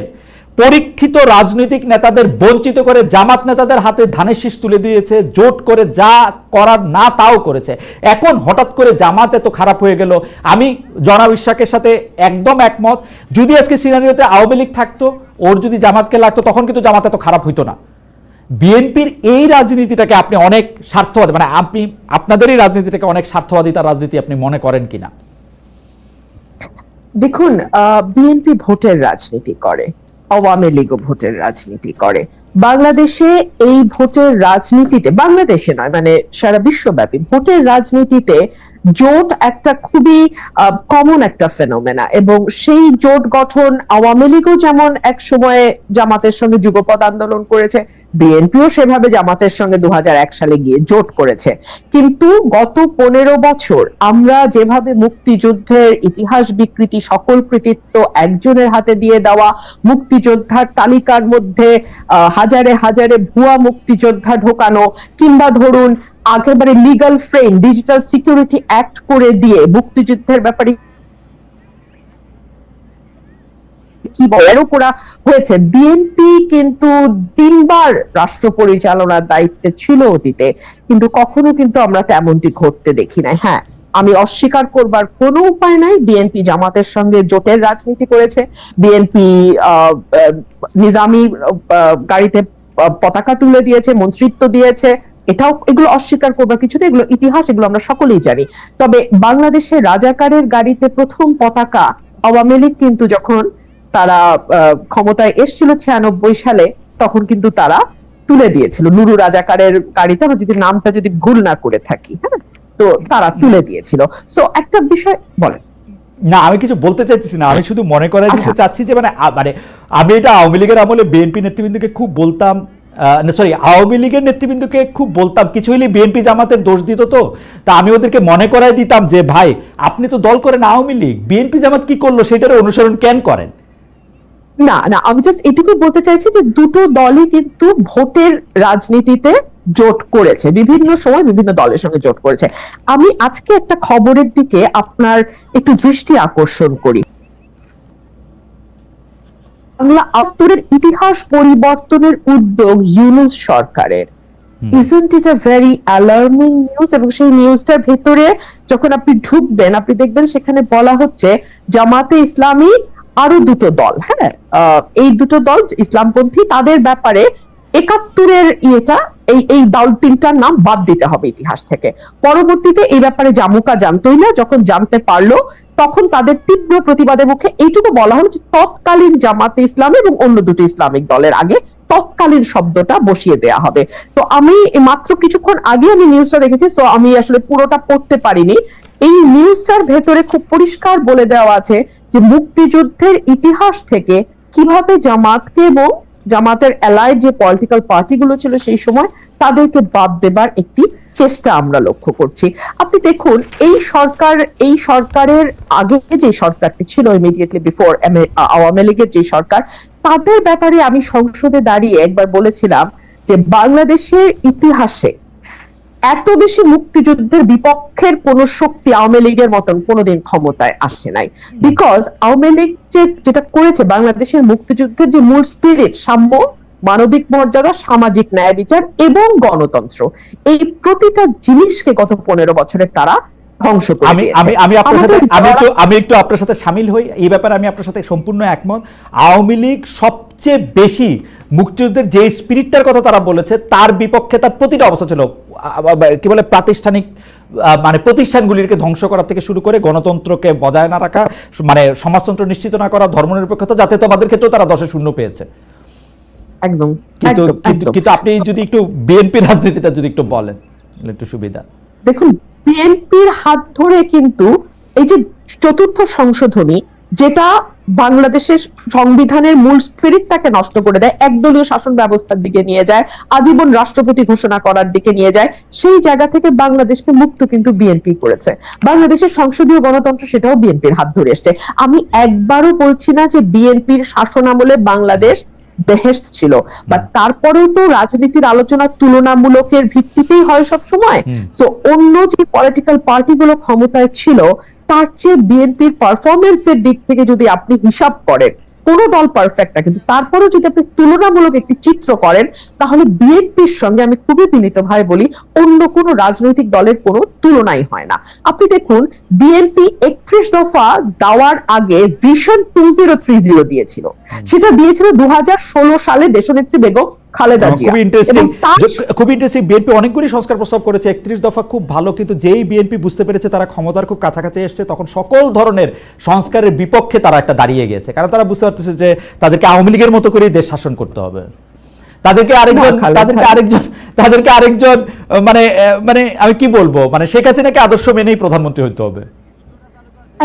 পরীক্ষিত রাজনৈতিক নেতাদের বঞ্চিত করে জামাত নেতাদের হাতে ধানের শীষ তুলে দিয়েছে, জোট করে যা করার না তাও করেছে। এখন হঠাৎ করে জামাত এত খারাপ হয়ে গেল, আমি জনাব ইশরাকের সাথে একদম একমত। যদি আজকে সিনারিওতে আওয়ামী লীগ থাকতো, ওর যদি জামাতকে লাগতো, তখন কিন্তু জামাত এত খারাপ হইতো না। বিএনপির এই রাজনীতিটাকে আপনি অনেক স্বার্থবাদী, মানে আপনি আপনাদের এই রাজনীতিটাকে অনেক স্বার্থবাদিতার রাজনীতি আপনি মনে করেন কিনা? দেখুন, বিএনপি ভোটের রাজনীতি করে, আওয়ামী লীগও ভোটের রাজনীতি করে। বাংলাদেশে এই ভোটের রাজনীতিতে, বাংলাদেশে নয় মানে সারা বিশ্বব্যাপী ভোটের রাজনীতিতে জোট একটা খুবই কমন একটা ফেনোমেনা, এবং সেই জোট গঠন আওয়ামী লীগও যেমন এক সময়ে জামাতের সঙ্গে যুগপৎ আন্দোলন করেছে, বিএনপিও সেভাবে জামাতের সঙ্গে ২০০১ সালে গিয়ে জোট করেছে। কিন্তু গত ১৫ বছর আমরা যেভাবে মুক্তিযুদ্ধের ইতিহাস বিকৃতি, সকল কৃতিত্ব একজনের হাতে দিয়ে দেওয়া, মুক্তিযোদ্ধার তালিকার মধ্যে হাজারে হাজারে ভুয়া মুক্তিযোদ্ধা ঢোকানো, কিংবা ধরুন একেবারে legal frame, digital security act করে দিয়ে মুক্তিযুদ্ধের ব্যাপারে কি বলারও করা হয়েছে। বিএনপি কিন্তু ৩ বার রাষ্ট্র পরিচালনার দায়িত্বে ছিল অতীতে, কিন্তু কখনো কিন্তু আমরা তেমনটি ঘটতে দেখি নাই। হ্যাঁ, আমি অস্বীকার করবার কোনো উপায় নাই, বিএনপি জামাতের সঙ্গে জোটের রাজনীতি করেছে, বিএনপি নিজামী গাড়িতে পতাকা তুলে দিয়েছে, মন্ত্রিত্ব দিয়েছে, এগুলো অস্বীকার করবার কিছু নেই, এগুলো ইতিহাস, এগুলো আমরা সকলেই জানি। তবে বাংলাদেশের রাজাকারের গাড়িতে প্রথম পতাকা আওয়ামী লীগ কিন্তু যখন তারা ক্ষমতায় এসেছিল ৯৬ সালে, তখন কিন্তু তারা তুলে দিয়েছিল নুরু রাজাকারের গাড়িতে, আমরা যদি নামটা যদি ভুল না করে থাকি, হ্যাঁ, তো তারা তুলে দিয়েছিল। সো একটা বিষয় বলেন। না, আমি কিছু বলতে চাইতেছি না, আমি শুধু মনে করাই দিতে চাচ্ছি যে মানে আমি এটা আওয়ামী লীগের আমলে বিএনপি নেতৃবৃন্দকে খুব বলতাম, সরি আওয়ামী লীগের নেতৃবৃন্দকে খুব বলতাম, কিছু হলে বিএনপি জামাতের দোষ দিত, তো তা আমি ওদেরকে মনে করাই দিতাম যে ভাই আপনি তো দল করেন আওয়ামী লীগ, বিএনপি জামাত কি করলো সেটার অনুসরণ কেন করেন? না না, আমি জাস্ট এটুকু বলতে চাইছি যে দুটো দলই কিন্তু ভোটের রাজনীতিতে জোট করেছে, বিভিন্ন সময় বিভিন্ন দলের সঙ্গে জোট করেছে। আমি আজকে একটা খবরের দিকে আপনার একটু দৃষ্টি আকর্ষণ করি। বাংলা আত্তরের ইতিহাস পরিবর্তনের উদ্যোগ ইউনূস সরকারের, isn't it a very alarming news? এবং সেই নিউজটার ভেতরে যখন আপনি ঢুকবেন, আপনি দেখবেন সেখানে বলা হচ্ছে জামাতে ইসলামী আরো দুটো দল, হ্যাঁ, এই দুটো দল ইসলামপন্থী, তাদের ব্যাপারে ৭১-এর ইয়েটা, এই দল তিনটার নাম বাদ দিতে হবে ইতিহাস থেকে। পরবর্তীতে এই ব্যাপারে জামুকা জানতোই না, যখন জানতে পারলো তখন তাদের তীব্র প্রতিবাদের মুখে এইটুকু বলা হলো যে তৎকালীন জামাতে ইসলামী এবং অন্য দুটো ইসলামিক দলের আগে তৎকালীন শব্দটা বসিয়ে দেয়া হবে। তো আমি মাত্র কিছুক্ষণ আগে আমি নিউজটা দেখেছি, সো আমি আসলে পুরোটা পড়তে পারিনি। এই নিউজটার ভেতরে খুব পরিষ্কার বলে দেওয়া আছে যে মুক্তিযুদ্ধের ইতিহাস থেকে কিভাবে জামাতকে এবং জামাতের অ্যালাইড যে পলিটিক্যাল পার্টিগুলো ছিল সেই সময় তাদেরকে বাদ দেবার একটি চেষ্টা আমরা লক্ষ্য করছি। আপনি দেখুন, এই সরকারের আগে যে সরকারটি ছিল ইমিডিয়েটলি বিফোর আওয়ামী লীগের যে সরকার, তাদের ব্যাপারে আমি সংসদে দাঁড়িয়ে একবার বলেছিলাম যে বাংলাদেশের ইতিহাসে এত বেশি মুক্তিযুদ্ধের বিপক্ষের কোন শক্তি আওয়ামী লীগের মতন কোনোদিন ক্ষমতায় আসে নাই। বিকজ আওয়ামী লীগ যেটা করেছে, বাংলাদেশের মুক্তিযুদ্ধের যে মূল স্পিরিট, সাম্য, মানবিক মর্যাদা, সামাজিক ন্যায় বিচার এবং গণতন্ত্র, এই প্রতিটা জিনিসকে গত ১৫ বছরে তারা ধ্বংস করে আমি দিয়েছে। আমি আমি আপনার সাথে আমাদের আমি একটু আপনার সাথে সামিল হই এই ব্যাপারে, আমি আপনার সাথে সম্পূর্ণ একমত। আওয়ামী লীগ সবচেয়ে বেশি মুক্তিযুদ্ধের যে স্পিরিটটার কথা তারা বলেছে তার বিপক্ষে তার প্রতিটা অবস্থা ছিল, কি বলে প্রাতিষ্ঠানিক মানে প্রতিষ্ঠানগুলিকে ধ্বংস করা থেকে শুরু করে গণতন্ত্রকে বজায় না রাখা, মানে সমাজতন্ত্র নিশ্চিত না করা, ধর্মনিরপেক্ষতা, জাতীয়তাবাদের ক্ষেত্রেও তারা 10-0 পেয়েছে। একদম কিন্তু একদম, কিন্তু একদম। কিন্তু আপনি যদি একটু বিএনপি রাজনীতিটা যদি একটু বলেন একটু সুবিধা। দেখুন, বিএনপির হাত ধরে কিন্তু এই যে চতুর্থ সংশোধনী, যেটা বাংলাদেশের সংবিধানের মূল স্পিরিটটাকে নষ্ট করে দেয়, একদলীয় শাসন ব্যবস্থার দিকে নিয়ে যায়, আজীবন রাষ্ট্রপতি ঘোষণা করার দিকে নিয়ে যায়, সেই জায়গা থেকে বাংলাদেশকে মুক্ত কিন্তু বিএনপি করেছে। বাংলাদেশের সংসদীয় গণতন্ত্র সেটাও বিএনপির হাত ধরে এসছে। আমি একবারও বলছি না যে বিএনপির শাসনামলে বাংলাদেশ বেহেশত ছিল, বাট তারপরেও তো রাজনীতির আলোচনা তুলনামূলকের ভিত্তিতেই হয় সব সময়। সো অন্য যে পলিটিক্যাল পার্টিগুলো ক্ষমতায় ছিল তার চেয়ে বিএনপির পারফরমেন্সের দিক থেকে যদি আপনি হিসাব করেন, কোন দল পারফেক্ট না, কিন্তু তারপরেও যদি আপনি তুলনামূলক একটি চিত্র করেন, তাহলে বিএনপির সঙ্গে আমি খুবই বিনীতভাবে বলি অন্য কোন রাজনৈতিক দলের কোনো তুলনাই হয় না। আপনি দেখুন, বিএনপি 31 দফা দেওয়ার আগে ভিশন 2030 দিয়েছিল, সেটা দিয়েছিল 2016 সালে দেশনেত্রী বেগম খালেদা জিয়া। খুব ইন্টারেস্টিং বিএনপি অনেকগুলি সংস্কার প্রস্তাব করেছে, 31 দফা খুব ভালো, কিন্তু যেই বিএনপি বুঝতে পেরেছে তারা ক্ষমতার খুব কাছাকাছি এসছে তখন সকল ধরনের সংস্কারের বিপক্ষে তারা একটা দাঁড়িয়ে গেছে, কারণ তারা বুঝতে পারতেছে যে তাদেরকে আওয়ামী লীগের মতো করেই দেশ শাসন করতে হবে, তাদেরকে আরেকজন মানে মানে আমি কি বলবো, মানে শেখ হাসিনাকে আদর্শ মেনেই প্রধানমন্ত্রী হতে হবে।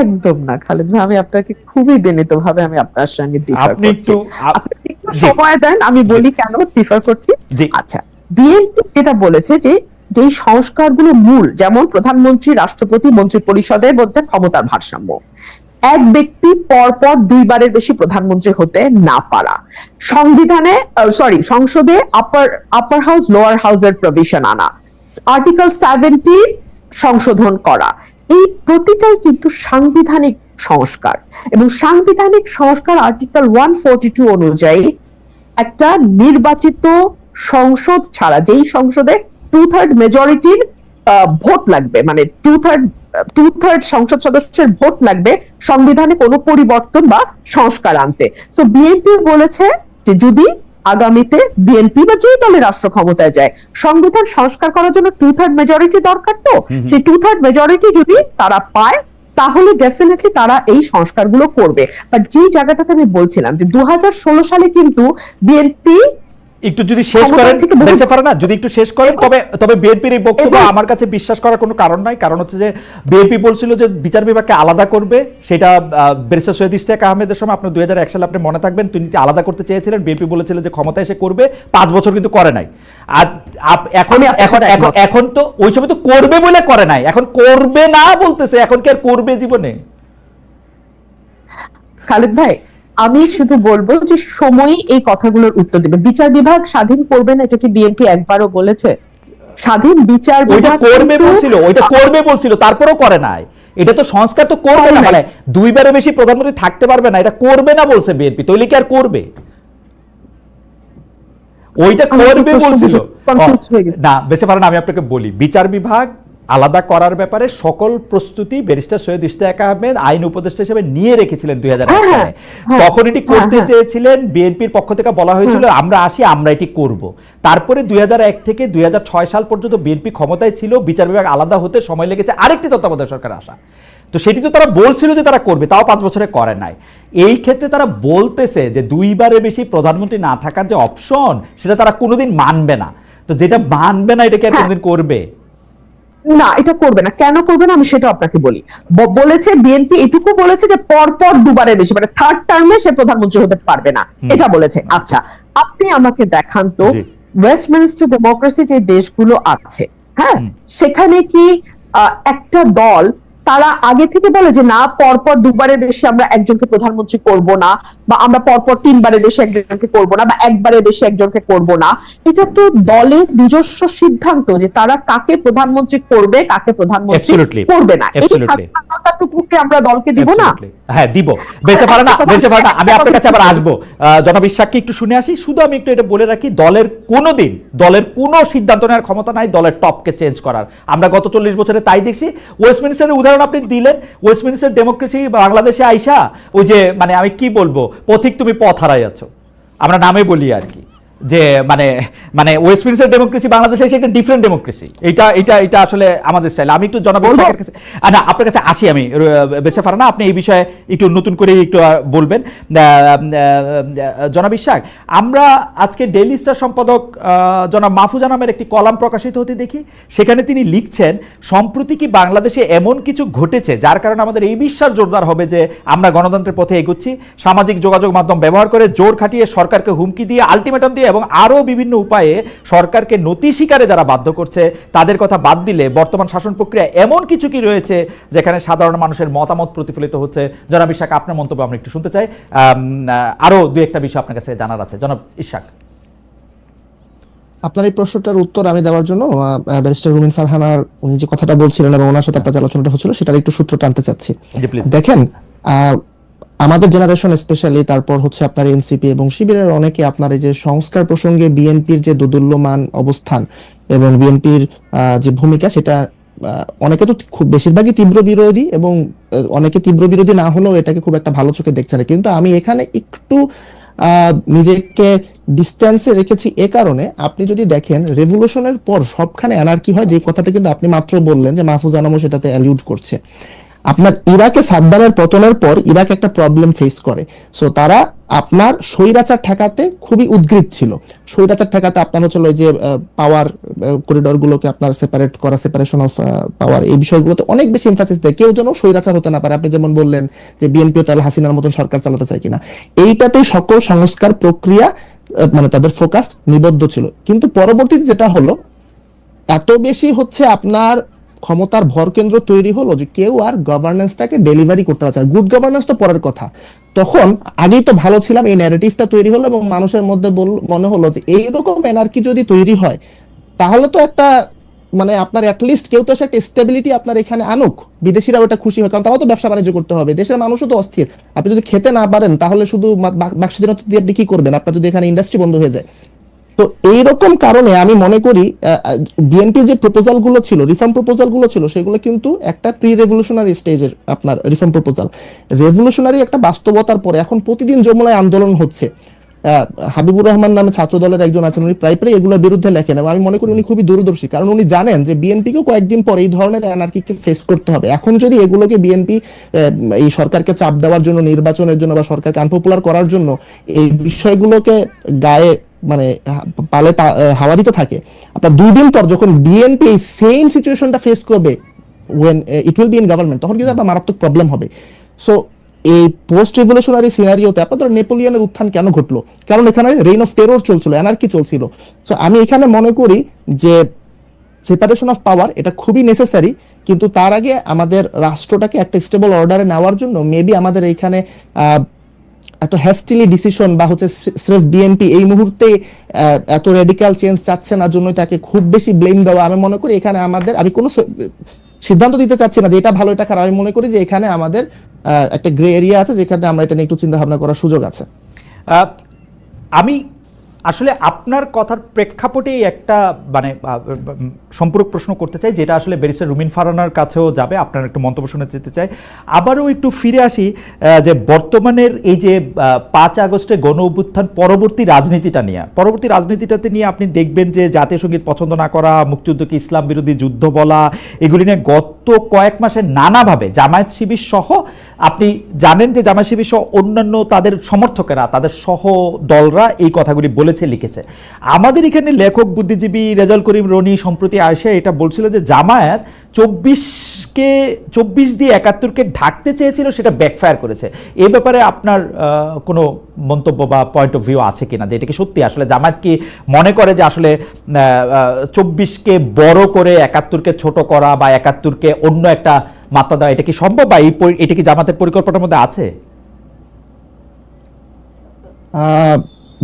একদম না খালেদ ভাই, আমি আপনাকে খুবই বিনীতভাবে আমি আপনার সঙ্গে ডিফার আপনি করছি। একটু সময় দেন, আমি বলি কেন ডিফার করছি। আচ্ছা, বিএনপি যেটা বলেছে যে যেই সংস্কারগুলো মূল, যেমন প্রধানমন্ত্রী, রাষ্ট্রপতি, মন্ত্রী পরিষদের মধ্যে ক্ষমতার ভারসাম্য, এক ব্যক্তি পরপর দুইবারের বেশি প্রধানমন্ত্রী হতে না পারা, সংসদে আপার হাউস লোয়ার হাউসের প্রভিশন আনা, আর্টিকেল 70 সংশোধন করা, এই প্রতিটাই কিন্তু সাংবিধানিক সংস্কার। এবং সাংবিধানিক সংস্কার আর্টিকেল 142 অনুযায়ী একটা নির্বাচিত সংসদ ছাড়া, যেই সংসদে 2/3 মেজরিটির ভোট লাগবে, মানে 2/3 সংসদ সদস্যের ভোট লাগবে সংবিধানে কোনো পরিবর্তন বা সংস্কার আনতে। সো বিএনপি বলেছে যে যদি আগামীতে বিএনপি বা যে দলের রাষ্ট্র ক্ষমতায় যায়, সংবিধান সংস্কার করার জন্য 2/3 মেজরিটি দরকার, তো সেই 2/3 মেজরিটি যদি তারা পায় তাহলে ডেফিনেটলি তারা এই সংস্কারগুলো করবে। বাট যে জায়গাটাতে আমি বলছিলাম যে 2016 সালে কিন্তু বিএনপি একটু যদি শেষ করেন দেশে পারে না, যদি একটু শেষ করেন, তবে বিএনপির এই বক্তব্য আমার কাছে বিশ্বাস করার কোনো কারণ নাই। কারণ হচ্ছে যে বিএনপি বলছিল যে বিচার বিভাগকে আলাদা করবে, সেটা ব্যারিস্টার সৈয়দ ইশতিয়াক আহমেদের সময় আপনার 2001 সালে আপনি মনে থাকবেন তিনি আলাদা করতে চেয়েছিলেন, বিএনপি বলেছিল যে ক্ষমতা এসে করবে, 5 বছর কিন্তু করে নাই। আর এখন তো ওই সময় তো করবে বলে করে নাই, এখন করবে না বলতেছে, এখন কি আর করবে জীবনে? খালেদ ভাই, আমি শুধু বলবো যে সময়ই এই কথাগুলোর উত্তর দেবে। বিচার বিভাগ স্বাধীন করবে না, এটা কি বিএনপি একবারও বলেছে? স্বাধীন বিচার বিভাগ করবে বলছিল, তারপরেও করে নাই। এটা তো সংস্কার তো করবে না, মানে দুইবারের বেশি প্রধানমন্ত্রী থাকতে পারবে না, এটা করবে না বলছে বিএনপি, তাহলে কি আর করবে? ওইটা করবে বলছিল না, বেশি পারেন। আমি আপনাকে বলি, বিচার বিভাগ আলাদা করার ব্যাপারে সকল প্রস্তুতি ব্যারিস্টার সৈয়দ ইশতিয়াক আহমেদ আইন উপদেষ্টা হিসেবে নিয়ে রেখেছিলেন 2001 সালে। তখন এটি করতে চেয়েছিলেন, বিএনপির পক্ষ থেকে বলা হয়েছিল আমরা আসি, আমরা এটি করব। তারপরে 2001 থেকে 2006 সাল পর্যন্ত বিএনপি ক্ষমতায় ছিল, বিচার বিভাগ আলাদা হতে সময় লেগেছে আরেকটি তত্ত্বাবধায়ক সরকার আসা। তো সেটি তো তারা বলছিল যে তারা করবে, তাও 5 বছরে করে নাই। এই ক্ষেত্রে তারা বলতেছে যে দুইবারের বেশি প্রধানমন্ত্রী না থাকার যে অপশন, সেটা তারা কোনোদিন মানবে না। তো যেটা মানবে না, এটাকে কোনোদিন করবে না? এটা করবে না। কেন করবে না আমি সেটা আপনাকে বলি। বলেছে বিএনপি এটুকু বলেছে যে পরপর দুবারের বেশি, মানে থার্ড টার্মে সে প্রধানমন্ত্রী হতে পারবে না, এটা বলেছে। আচ্ছা, আপনি আমাকে দেখান তো ওয়েস্টমিনিস্টার ডেমোক্রেসি যে দেশগুলো আছে, হ্যাঁ, সেখানে কি একটা দল তারা আগে থেকে বলে যে না, পরপর দুবারের বেশি আমরা একজনকে প্রধানমন্ত্রী করব না, বা আমরা পরপর তিনবারের বেশি একজনকে করব না, বা একবারের বেশি একজনকে করব না। এটা তো দলের নিজস্ব সিদ্ধান্ত যে তারা কাকে প্রধানমন্ত্রী করবে, কাকে প্রধানমন্ত্রী Absolutely. করবে না। এই Absolutely. স্বাধীনতাটুকুকে আমরা দলকে দিব না? Absolutely. হ্যাঁ দিব। বেঁচে ফারানা, আমি আপনার কাছে আবার আসবো। জনাব ইশাককে একটু শুনে আসি। শুধু আমি একটু এটা বলে রাখি, দলের কোনো সিদ্ধান্ত নেওয়ার ক্ষমতা নাই দলের টপকে চেঞ্জ করার। আমরা গত 40 বছরে তাই দেখছি। ওয়েস্টমিনিস্টারের উদাহরণ আপনি দিলেন। ওয়েস্টমিনিস্টার ডেমোক্রেসি বাংলাদেশে আইসা ওই যে মানে আমি কি বলবো, পথিক তুমি পথ হারাই আছো, আমরা নামে বলি আর কি, যে মানে ওয়েস্টমিনিস্টার ডেমোক্রেসি বাংলাদেশে এসে একটা ডিফারেন্ট ডেমোক্রেসি। এটা আসলে আমাদের স্টাইল। আমি একটু জনাব ইশাকের কাছে না আপনার কাছে আসি। আমি বেঁচে ফারানা, আপনি এই বিষয়ে একটু নতুন করে একটু বলবেন। জনাব ইশাক, আমরা আজকে ডেইলি স্টার সম্পাদক জনাব মাহফুজা নামের একটি কলাম প্রকাশিত হতে দেখি। সেখানে তিনি লিখছেন, সম্প্রতি কি বাংলাদেশে এমন কিছু ঘটেছে যার কারণে আমাদের এই বিশ্বাস জোরদার হবে যে আমরা গণতন্ত্রের পথে এগোচ্ছি। সামাজিক যোগাযোগ মাধ্যম ব্যবহার করে জোর খাটিয়ে সরকারকে হুমকি দিয়ে, আলটিমেটাম দিয়ে এবং আরও বিভিন্ন উপায়ে সরকারকে নতি স্বীকারে যারা বাধ্য করছে তাদের কথা বাদ দিলে বর্তমান শাসন প্রক্রিয়া এমন কিছু কি রয়েছে যেখানে সাধারণ মানুষের মতামত প্রতিফলিত হচ্ছে? জনাব ইশাক, আপনার মন্তব্য আমরা একটু শুনতে চাই। আরও দু একটা বিষয় আপনার কাছে জানার আছে। জনাব ইশাক, আপনার এই প্রশ্নটার উত্তর আমি দেওয়ার জন্য ব্যারিস্টার রুমিন ফারহানার উনি যে কথাটা বলছিলেন এবং ওনার সাথে আপনার যে আলোচনাটা হচ্ছিল সেটার একটু সূত্র টানতে চাচ্ছি। জি প্লিজ। দেখেন, আমাদের জেনারেশন স্পেশালি, তারপর হচ্ছে আপনার এনসিপি এবং শিবিরের অনেকে আপনার এই যে সংস্কার প্রসঙ্গে বিএনপির যে দোদুল্যমান অবস্থান এবং বিএনপির যে ভূমিকা, সেটা অনেকে তো খুব বেশিরভাগই তীব্র বিরোধী, এবং অনেকে তীব্র বিরোধী না হলেও এটাকে খুব একটা ভালো চোখে দেখছে না। কিন্তু আমি এখানে একটু নিজেকে ডিস্টেন্সে রেখেছি এ কারণে, আপনি যদি দেখেন রেভলিউশনের পর সবখানে অ্যানার্কি হয়, যে কথাটা কিন্তু আপনি মাত্র বললেন যে মাহফুজ আনামও সেটাতে অ্যালিউড করছে। আপনার ইরাকে সাদ্দামের পতনের পর ইরাক একটা প্রবলেম ফেস করে। সো তারা আপনার স্বৈরাচার ঠেকাতে খুবই উদ্গ্রীব ছিল। স্বৈরাচার ঠেকাতে আপনার হচ্ছে ওই যে পাওয়ার করিডোর গুলোকে আপনার সেপারেট করা, সেপারেশন অফ পাওয়ার, এই বিষয়গুলোতে অনেক বেশি এমফাসিস দেয়। কেউ যেন স্বৈরাচার হতে না পারে। আপনি যেমন বললেন যে বিএনপিও তাহলে হাসিনার মতন সরকার চালাতে চায় কিনা, এইটাতেই সকল সংস্কার প্রক্রিয়া মানে তাদের ফোকাস নিবদ্ধ ছিল। কিন্তু পরবর্তীতে যেটা হলো, এত বেশি হচ্ছে আপনার ক্ষমতার ভরকেন্দ্র তৈরি হলো যে কেউ আর গভর্নেন্সটাকে ডেলিভারি করতে পারছে না। গুড গভর্নেন্স তো পরের কথা, তখন আগেই তো ভালো ছিলাম, এই ন্যারেটিভটা তৈরি হলো এবং মানুষের মধ্যে মনে হলো যে এইরকম এনার্কি যদি তৈরি হয় তাহলে তো একটা মানে আপনার অ্যাটলিস্ট কেউ তো একটা স্টেবিলিটি আপনার এখানে আনুক, বিদেশিরা ওটা খুশি হয়, কারণ তারাও তো ব্যবসা বাণিজ্য করতে হবে, দেশের মানুষও তো অস্থির। আপনি যদি খেতে না পারেন তাহলে শুধু বাক স্বাধীনতা দিয়ে আপনি কি করবেন, আপনার যদি এখানে ইন্ডাস্ট্রি বন্ধ হয়ে যায়। তো এইরকম কারণে আমি মনে করি বিএনপির যে প্রপোজাল গুলো ছিল, রিফর্ম প্রপোজাল গুলো ছিল, সেগুলো কিন্তু একটা প্রি রেভলিউশনারি স্টেজের আপনার রিফর্ম প্রপোজাল। রেভলিউশনারি একটা বাস্তবতার পরে এখন প্রতিদিন যমুনায় আন্দোলন হচ্ছে। হাবিবুর রহমান নামে ছাত্র দলের একজন আছেন, উনি প্রায় এগুলোর বিরুদ্ধে লেখেন এবং আমি মনে করি উনি খুবই দূরদর্শী, কারণ উনি জানেন যে বিএনপিকেও কয়েকদিন পর এই ধরনের অ্যানার্কিকে ফেস করতে হবে। এখন যদি এগুলোকে বিএনপি এই সরকারকে চাপ দেওয়ার জন্য, নির্বাচনের জন্য বা সরকারকে আনপপুলার করার জন্য এই বিষয়গুলোকে গায়ে মানে পালে হাওয়া দিতে থাকে, আপনার 2 দিন পর যখন বিএনপি এই সেম সিচুয়েশনটা ফেস করবে, when it will be in government, তখন কিন্তু একটা মারাত্মক প্রবলেম হবে। সো এই পোস্ট রেভলিউশনারি সিনারিওতে আপনাদের নেপোলিয়নের উত্থান কেন ঘটলো? কারণ এখানে রেইন অফ টেরর চলছিল, এনার্কি চলছিল। সো আমি এখানে মনে করি যে সেপারেশন অফ পাওয়ার এটা খুবই নেসেসারি, কিন্তু তার আগে আমাদের রাষ্ট্রটাকে একটা স্টেবল অর্ডারে নেওয়ার জন্য মেবি আমাদের এখানে এত হ্যাস্টিলি ডিসিশন বা হচ্ছে স্রেফ বিএনপি এই মুহূর্তে এত রেডিক্যাল চেঞ্জ চাচ্ছে না জন্য তাকে খুব বেশি ব্লেম দেওয়া, আমি মনে করি এখানে আমাদের, আমি কোনো সিদ্ধান্ত দিতে চাচ্ছি না যে এটা ভালো এটা খারাপ, আমি মনে করি যে এখানে আমাদের একটা গ্রে এরিয়া আছে যেখানে আমরা এটা নিয়ে একটু চিন্তা ভাবনা করার সুযোগ আছে। আমি আসলে আপনার কথার প্রেক্ষাপটেই একটা মানে সম্পূরক প্রশ্ন করতে চাই, যেটা আসলে ব্যারিস্টার রুমিন ফারহানার কাছেও যাবে, আপনার একটু মন্তব্য শুনে যেতে চাই। আবারও একটু ফিরে আসি যে বর্তমানের এই যে 5 আগস্টে গণ অভ্যুত্থান পরবর্তী রাজনীতিটা নিয়ে, পরবর্তী রাজনীতিটাতে নিয়ে আপনি দেখবেন যে জাতীয় সঙ্গীত পছন্দ না করা, মুক্তিযুদ্ধকে ইসলাম বিরোধী যুদ্ধ বলা, এগুলি নিয়ে গত কয়েক মাসে নানাভাবে জামায়াত শিবির সহ, আপনি জানেন যে জামায়াত শিবির সহ অন্যান্য তাদের সমর্থকেরা, তাদের সহ দলরা এই কথাগুলি বলেছে, লিখেছে। আমাদের এখানে লেখক বুদ্ধিজীবী রেজাউল করিম রনি সম্প্রতি আসে এটা বলছিল যে জামায়াত 24 চব্বিশ দিয়ে 71-কে ঢাকতে চেয়েছিল, সেটা ব্যাকফায়ার করেছে। এ ব্যাপারে আপনার কোনো মন্তব্য বা পয়েন্ট অফ ভিউ আছে কিনা, যে এটা কি সত্যি আসলে জামায়াত কি মনে করে যে আসলে 24-কে বড় করে 71-কে ছোট করা বা 71-কে অন্য একটা মাত্রা দেওয়া, এটা কি সম্ভব, বা এটা কি জামাতের পরিকল্পনার মধ্যে আছে?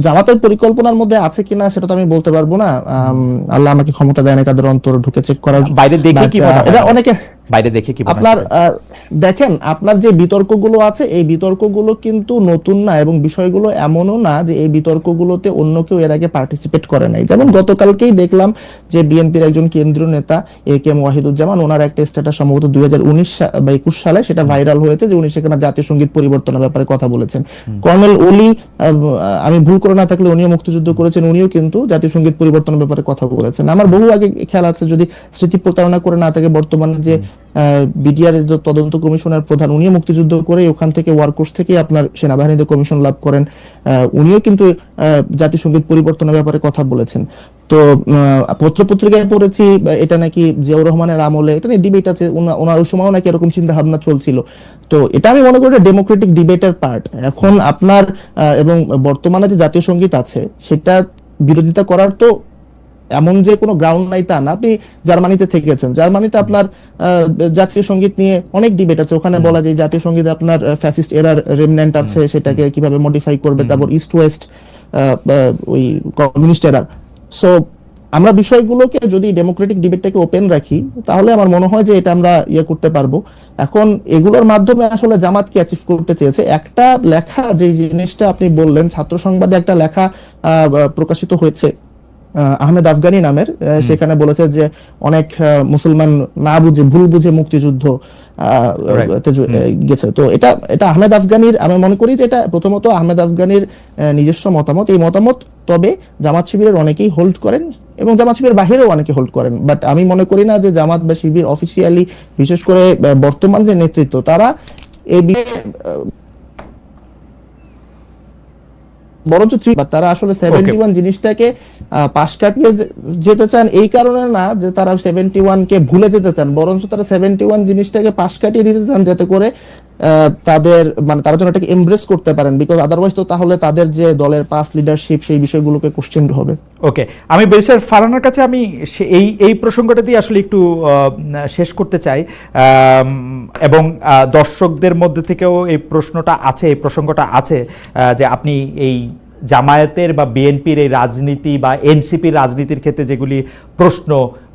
জামাতের পরিকল্পনার মধ্যে আছে কিনা সেটা তো আমি বলতে পারবো না। আল্লাহ আমাকে ক্ষমতা দেয় নাই তাদের অন্তর ঢুকে চেক করার। বাইরে দেখে কি মনে হয়? এটা অনেকে বাইরে দেখে কি আপনার দেখেন, আপনার যে বিতর্কগুলো আছে এই বিতর্কগুলো কিন্তু নতুন না, এবং বিষয়গুলো এমনও না যে এই বিতর্কগুলোতে অন্য কেউ এর আগে পার্টিসিপেট করে নাই। যেমন গতকালকেই দেখলাম যে বিএনপির একজন কেন্দ্রীয় নেতা A.K.M. ওয়াহিদুজ্জামান, ওনার একটা স্ট্যাটাস সম্ভবত 2019 বা 21 সালে সেটা ভাইরাল হয়েছে, যে উনি সেখানে জাতীয় সঙ্গীত পরিবর্তনের ব্যাপারে কথা বলেছেন। কর্নেল ওলি, আমি ভুল করে না থাকলে উনিও মুক্তিযুদ্ধ করেছেন, উনিও কিন্তু জাতীয় সঙ্গীত পরিবর্তনের ব্যাপারে কথা বলেছেন। আমার বহু আগে খেয়াল আছে, যদি স্মৃতি প্রতারণা করে না থাকে, বর্তমানে যে বিডিআর তদন্ত কমিশনের প্রধান, উনিও মুক্তিযুদ্ধ করে ওখান থেকে ওয়ারকোর্স থেকে আপনার সেনাবাহিনীতে কমিশন লাভ করেন, উনিও কিন্তু জাতীয় সঙ্গীত পরিবর্তনের ব্যাপারে কথা বলেছেন। তো পত্রপত্রিকায় পড়েছি এটা নাকি জিয়াউর রহমানের আমলে, এটা নিয়ে ডিবেট আছে, ওনার ওই সময়ও নাকি এরকম চিন্তা ভাবনা চলছিল। তো এটা আমি মনে করি ডেমোক্রেটিক ডিবেটের পার্ট। এখন আপনার এবং বর্তমানে যে জাতীয় সঙ্গীত আছে সেটা বিরোধিতা করার তো এমন যে কোনো গ্রাউন্ড নাই তা না। আপনি জার্মানিতে থেকেছেন, জার্মানিতে আপনার জাতীয় সঙ্গীত নিয়ে অনেক ডিবেট আছে। ওখানে বলা যায় জাতীয় সঙ্গীতে আপনার ফ্যাসিস্ট এরার রেমন্যান্ট আছে, সেটাকে কিভাবে মডিফাই করবে, তারপর ইস্ট ওয়েস্ট ওই কমিউনিস্ট এরার। সো আমরা বিষয়গুলোকে যদি ডেমোক্রেটিক ডিবেটটাকে ওপেন রাখি, তাহলে আমার মনে হয় যে এটা আমরা করতে পারবো। এখন এগুলোর মাধ্যমে আসলে জামাত কি অ্যাচিভ করতে চেয়েছে, একটা লেখা যে জিনিসটা আপনি বললেন, ছাত্র সংবাদে একটা লেখা প্রকাশিত হয়েছে আহমেদ আফগানি নামের, সেখানে বলেছে যে অনেক মুসলমান না বুঝে ভুল বুঝে মুক্তিযুদ্ধ গেছে। তো এটা আহমেদ আফগানির, আমি মনে করি যে এটা প্রথমত আহমেদ আফগানির নিজস্ব মতামত। এই মতামত তবে জামাত শিবিরের অনেকেই হোল্ড করেন এবং জামাত শিবিরের বাহিরেও অনেকে হোল্ড করেন, বাট আমি মনে করি না যে জামাত বা শিবির অফিসিয়ালি, বিশেষ করে বর্তমান যে নেতৃত্ব, তারা এই বরঞ্চ তারা আসলে 71 জিনিসটাকে পাশ কাটিয়ে যেতে চান। এই কারণে না যে তারা 71-কে ভুলে যেতে চান, বরঞ্চ তারা 71 জিনিসটাকে পাশ কাটিয়ে দিতে চান, যাতে করে তাদের মানে তারা যেন এটাকে এমব্রেস করতে পারেন, বিকজ আদারওয়াইজ তো তাহলে তাদের যে দলের পাস লিডারশিপ সেই বিষয়গুলোকে কোশ্চেন হবে। ওকে, আমি ব্যারিস্টার ফারহানার কাছে আমি এই প্রসঙ্গটা দিয়ে আসলে একটু শেষ করতে চাই, এবং দর্শকদের মধ্যে থেকেও এই প্রসঙ্গটা আছে যে আপনি এই জামায়াতের বা বিএনপির এই রাজনীতি বা এনসিপির রাজনীতির ক্ষেত্রে যেগুলি প্রশ্ন,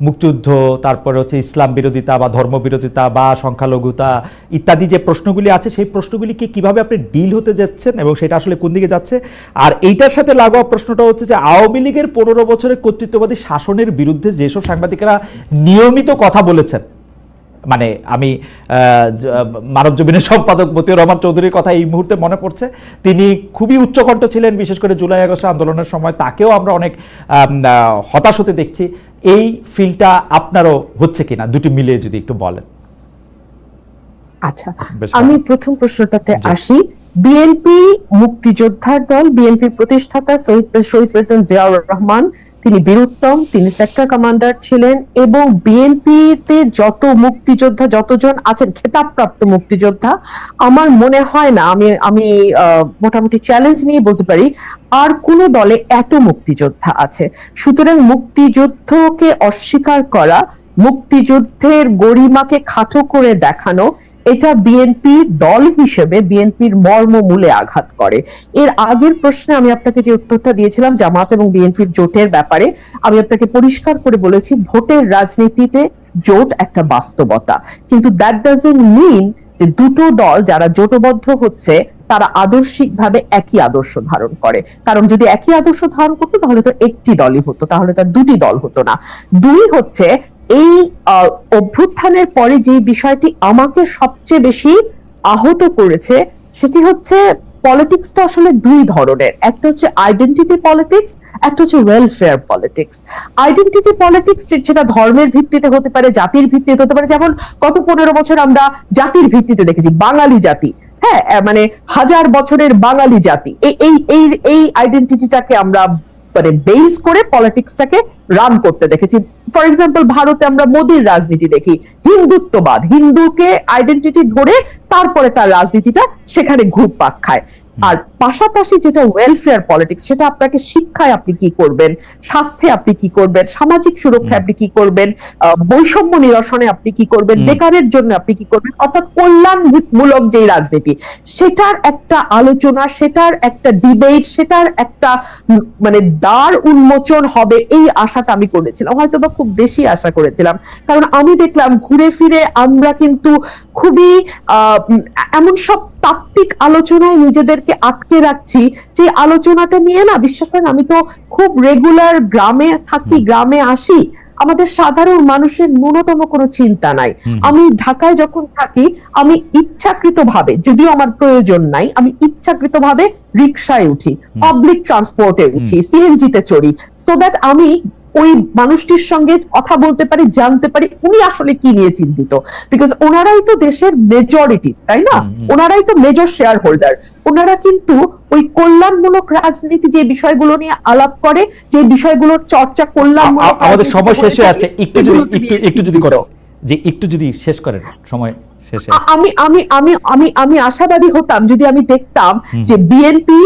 মুক্তিযুদ্ধ, তারপরে হচ্ছে ইসলাম বিরোধিতা বা ধর্ম বিরোধিতা বা সংখ্যালঘুতা ইত্যাদি যে প্রশ্নগুলি আছে, সেই প্রশ্নগুলিকে কিভাবে আপনি ডিল হতে যাচ্ছেন এবং সেটা আসলে কোন দিকে যাচ্ছে। আর এইটার সাথে লাগোয়া প্রশ্নটা হচ্ছে যে আওয়ামী লীগের 15 বছরের কর্তৃত্ববাদী শাসনের বিরুদ্ধে যেসব সাংবাদিকেরা নিয়মিত কথা বলেছেন, মানে আমি মানব জমিনের সম্পাদক মতিউর রহমান চৌধুরীর কথা এই মুহূর্তে মনে পড়ছে। তিনি খুবই উচ্চকণ্ঠ ছিলেন, বিশেষ করে জুলাই আগস্ট আন্দোলনের সময় তাকেও আমরা অনেক হতাশ হতে দেখছি। এই ফিলটা আপনারও হচ্ছে কিনা, দুটি মিলিয়ে যদি একটু বলেন। আচ্ছা, আমি প্রথম প্রশ্নটাতে আসি। বিএনপি মুক্তিযোদ্ধার দল, বিএনপির প্রতিষ্ঠাতা শহীদ প্রেসিডেন্ট জিয়াউর রহমান, তিনি বীরুত্তম, তিনি সেক্টর কমান্ডার ছিলেন, এবং বিএনপিতে যত মুক্তিযোদ্ধা যতজন আছেন খেতাবপ্রাপ্ত মুক্তিযোদ্ধা, আমার মনে হয় না, আমি মোটামুটি চ্যালেঞ্জ নিয়ে বলতে পারি আর কোন দলে এত মুক্তিযোদ্ধা আছে। সুতরাং মুক্তিযুদ্ধকে অস্বীকার করা, মুক্তিযুদ্ধের গরিমাকে খাটো করে দেখানো, এটা বিএনপি দল হিসেবে বিএনপির মর্মমূলে আঘাত করে। এর আগের প্রশ্নে আমি আপনাকে যে উত্তরটা দিয়েছিলাম জামাত এবং বিএনপির জোটের ব্যাপারে, আমি আপনাকে পরিষ্কার করে বলেছি ভোটের রাজনীতিতে জোট একটা বাস্তবতা, কিন্তু দ্যাট ডাজন্ট মিন যে দুটো দল যারা জোটবদ্ধ হচ্ছে তারা আদর্শিকভাবে একই আদর্শ ধারণ করে। কারণ যদি একই আদর্শ ধারণ করতো তাহলে তো একটি দলই হতো, তাহলে তার দুটি দল হতো না। দুই হচ্ছে, এই অভ্যুত্থানের পরে যে বিষয়টি আমাকে সবচেয়ে বেশি আহত করেছে সেটি হচ্ছে পলিটিক্স তো আসলে দুই ধরনের, একটা হচ্ছে আইডেন্টিটি পলিটিক্স, একটা হচ্ছে ওয়েলফেয়ার পলিটিক্স। আইডেন্টিটি পলিটিক্স সেটা ধর্মের ভিত্তিতে হতে পারে, জাতির ভিত্তিতে হতে পারে, যেমন গত 15 বছর আমরা জাতির ভিত্তিতে দেখেছি বাঙালি জাতি, হ্যাঁ, মানে 1000 বছরের বাঙালি জাতি, এই আইডেন্টিটিটাকে আমরা মানে বেস করে পলিটিক্সটাকে রান করতে দেখেছি। ফর এক্সাম্পল ভারতে আমরা মোদির রাজনীতি দেখি, হিন্দুত্ববাদ, হিন্দুকে আইডেন্টিটি ধরে তারপরে তার রাজনীতিটা সেখানে ঘুরপাক খায়। আর পাশাপাশি যেটা ওয়েলফেয়ার পলিটিক্স, সেটা আপনাকে শিক্ষায় আপনি কি করবেন, স্বাস্থ্যে আপনি কি করবেন, সামাজিক সুরক্ষায় আপনি কি করবেন, বৈষম্য নিরসনে আপনি কি করবেন, বেকারের জন্য আপনি কি করবেন, অর্থাৎ কল্যাণমূলক যে রাজনীতি, সেটার একটা আলোচনা, সেটার একটা ডিবেট, সেটার একটা মানে দ্বার উন্মোচন হবে, এই আশাটা আমি করেছিলাম, হয়তো বা খুব বেশি আশা করেছিলাম। কারণ আমি দেখলাম ঘুরে ফিরে আমরা কিন্তু খুবই এমন সব তাত্ত্বিক আলোচনায় নিজেদেরকে আটকে রাখছি, যে আলোচনাটা নিয়ে না, বিশ্বাস করেন আমি তো খুব রেগুলার গ্রামে থাকি, গ্রামে আসি, আমাদের সাধারণ মানুষের ন্যূনতম কোনো চিন্তা নাই। আমি ঢাকায় যখন থাকি, আমি ইচ্ছাকৃতভাবে, যদিও আমার প্রয়োজন নাই, আমি ইচ্ছাকৃতভাবে রিকশায় উঠি, পাবলিক ট্রান্সপোর্টে উঠি, সিএনজিতে চড়ি, সো দ্যাট আমি ওই মানুষটির সঙ্গে কথা বলতে পারি, জানতে পারি উনি আসলে কি নিয়ে চিন্তিত। বিকজ ওনারাই তো দেশের মেজরিটি, তাই না? ওনারাই তো মেজর শেয়ার হোল্ডার। ওনারা কিন্তু ওই কল্যাণমূলক রাজনীতি যে বিষয়গুলো নিয়ে আলাপ করে, যে বিষয়গুলোর চর্চা কল্যাণমূলক, আমাদের সময় শেষ হয়ে আসছে, একটু যদি করো, যে একটু যদি শেষ করেন, সময় শেষে। আমি আমি আমি আমি আমি আশাবাদী হতাম যদি আমি দেখতাম যে বিএনপি,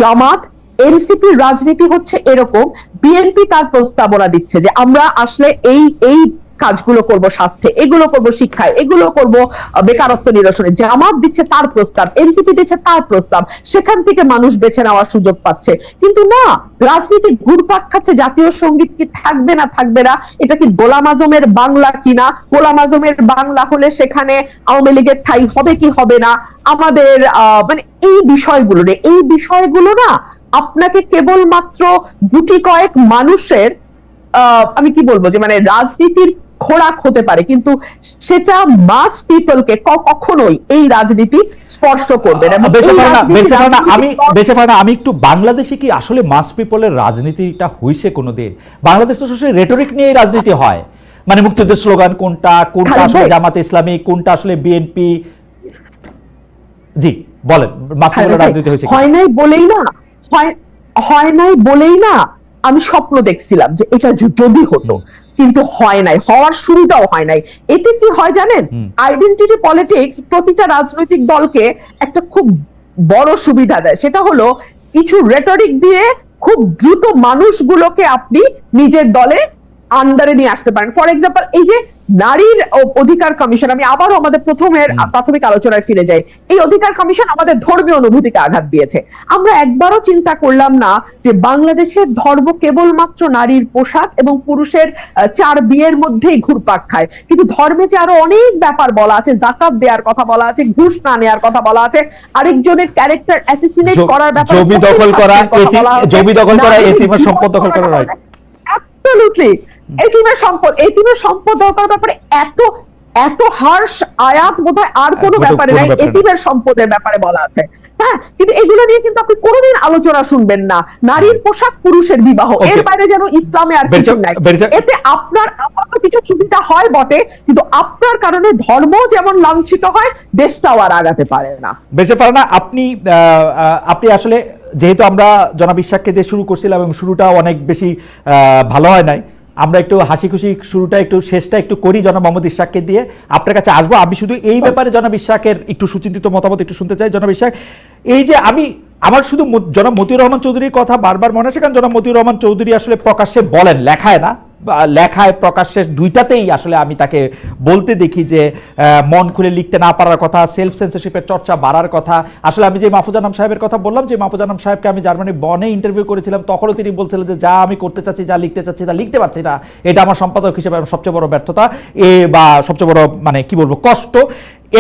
জামাত, এনসিপির রাজনীতি হচ্ছে এরকম, বিএনপি তার প্রস্তাবনা দিচ্ছে যে আমরা আসলে এই এই কাজগুলো করব, স্বাস্থ্যে এগুলো করব, শিক্ষায় এগুলো করব, বেকারত্ব নিরসনে, জামাত দিচ্ছে তার প্রস্তাব, এনসিপি দিচ্ছে তার প্রস্তাব, সেখান থেকে মানুষ বেছে নেওয়ার সুযোগ পাচ্ছে। কিন্তু না, রাজনীতি ঘুরপাক খাচ্ছে জাতীয় সঙ্গীত কি থাকবে না থাকবে না, এটা কি গোলাম আজমের বাংলা কিনা, গোলাম আজমের বাংলা হলে সেখানে আওয়ামী লীগের ঠাঁই হবে কি হবে না, আমাদের মানে এই বিষয়গুলো না আপনাকে কেবলমাত্র গুটি কয়েক মানুষের আমি কি বলবো, যে মানে রাজনীতির খোরাক হতে পারে, কিন্তু সেটা মাস পিপলকে কখনোই এই রাজনীতি স্পর্শ করবে না। আমি একটু বাংলাদেশে কি আসলে মাস পিপলের রাজনীতিটা হইছে কোনোদিন? বাংলাদেশ তো আসলে রেটরিক নিয়ে রাজনীতি হয়, মানে মুক্তিযুদ্ধের স্লোগান কোনটা, কোনটা আসলে জামাতে ইসলামী, কোনটা আসলে বিএনপি। জি বলেন, মাস পিপলের রাজনীতি হয়েছে? হয় নাই বলেই না আমি স্বপ্ন দেখছিলাম যে এটা যদি হতো, কিন্তু হয় নাই, হওয়ার শুরুটাও হয় নাই। এতে কি হয় জানেন, আইডেন্টিটি পলিটিক্স প্রতিটা রাজনৈতিক দলকে একটা খুব বড় সুবিধা দেয়, সেটা হলো কিছু রেটরিক দিয়ে খুব দ্রুত মানুষগুলোকে আপনি নিজের দলে আন্ডারে নিয়ে আসতে পারেন। ফর এক্সাম্পল, এই যে নারীর অধিকার কমিশন, আমি আবারও আমাদের প্রাথমিক আলোচনায় ফিরে যাই, এই অধিকার কমিশন আমাদের ধর্মীয় অনুভূতিকে আঘাত দিয়েছে। আমরা একবারও চিন্তা করলাম না যে বাংলাদেশের ধর্ম কেবলমাত্র নারীর পোশাক এবং পুরুষের 4 বিয়ের মধ্যেই ঘুরপাক খায়, কিন্তু ধর্মে যে আরো অনেক ব্যাপার বলা আছে, জাকাত দেওয়ার কথা বলা আছে, ঘুষ না নেওয়ার কথা বলা আছে, আরেকজনের ক্যারেক্টার অ্যাসিসিনেট করার ব্যাপারে, জমি দখল করা, এতিমের সম্পদ দখল করা, রাইট? অ্যাবসলিউটলি। এতিমের সম্পদ দরকার ব্যাপারে এত হার্শ আয়াত বোধহয় আর কোনো ব্যাপারে নাই, এতিমের সম্পদের ব্যাপারে বলা আছে। হ্যাঁ, কিন্তু এগুলো নিয়ে কিন্তু আপনি কোনোদিন আলোচনা শুনবেন না। নারীর পোশাক, পুরুষের বিবাহ, এর বাইরে যেন ইসলামে আর কিছু নাই। এতে আপনার আপাতত কিছু সুবিধা হয় বটে, কিন্তু আপনার কারণে ধর্ম যেমন লাঞ্ছিত হয়, দেশটাও আর আগাতে পারে না, বেঁচে পারে না। আপনি আসলে, যেহেতু আমরা জনাব ইশাককে দিয়ে শুরু করছিলাম এবং শুরুটা অনেক বেশি ভালো হয় নাই, আমরা একটু হাসি খুশি শুরুটা একটু শেষটা একটু করি জনাব মোহাম্মদ ইশাককে দিয়ে। আপনার কাছে আসবো, আমি শুধু এই ব্যাপারে জনাব ইশাকের একটু সুচিন্তিত মতামত একটু শুনতে চাই। জনাব ইশাক, এই যে আমার শুধু জনাব মতিউর রহমান চৌধুরীর কথা বারবার মনে আসে, কারণ জনাব মতিউর রহমান চৌধুরী আসলে প্রকাশ্যে বলেন, লেখায় না, লেখায় প্রকাশ্যে দুইটাতেই আসলে আমি তাকে বলতে দেখি যে মন খুলে লিখতে না পারার কথা, সেলফ সেন্সরশিপের চর্চা বাড়ার কথা। আসলে আমি যে মাহফুজ আনাম সাহেবের কথা বললাম, যে মাহফুজ আনাম সাহেবকে আমি জার্মানি বনে ইন্টারভিউ করেছিলাম, তখনও তিনি বলছিলেন যে যা আমি করতে চাচ্ছি, যা লিখতে চাচ্ছি, তা লিখতে পারছি না, এটা আমার সম্পাদক হিসেবে সবচেয়ে বড় ব্যর্থতা বা সবচেয়ে বড় মানে কি বলবো কষ্ট।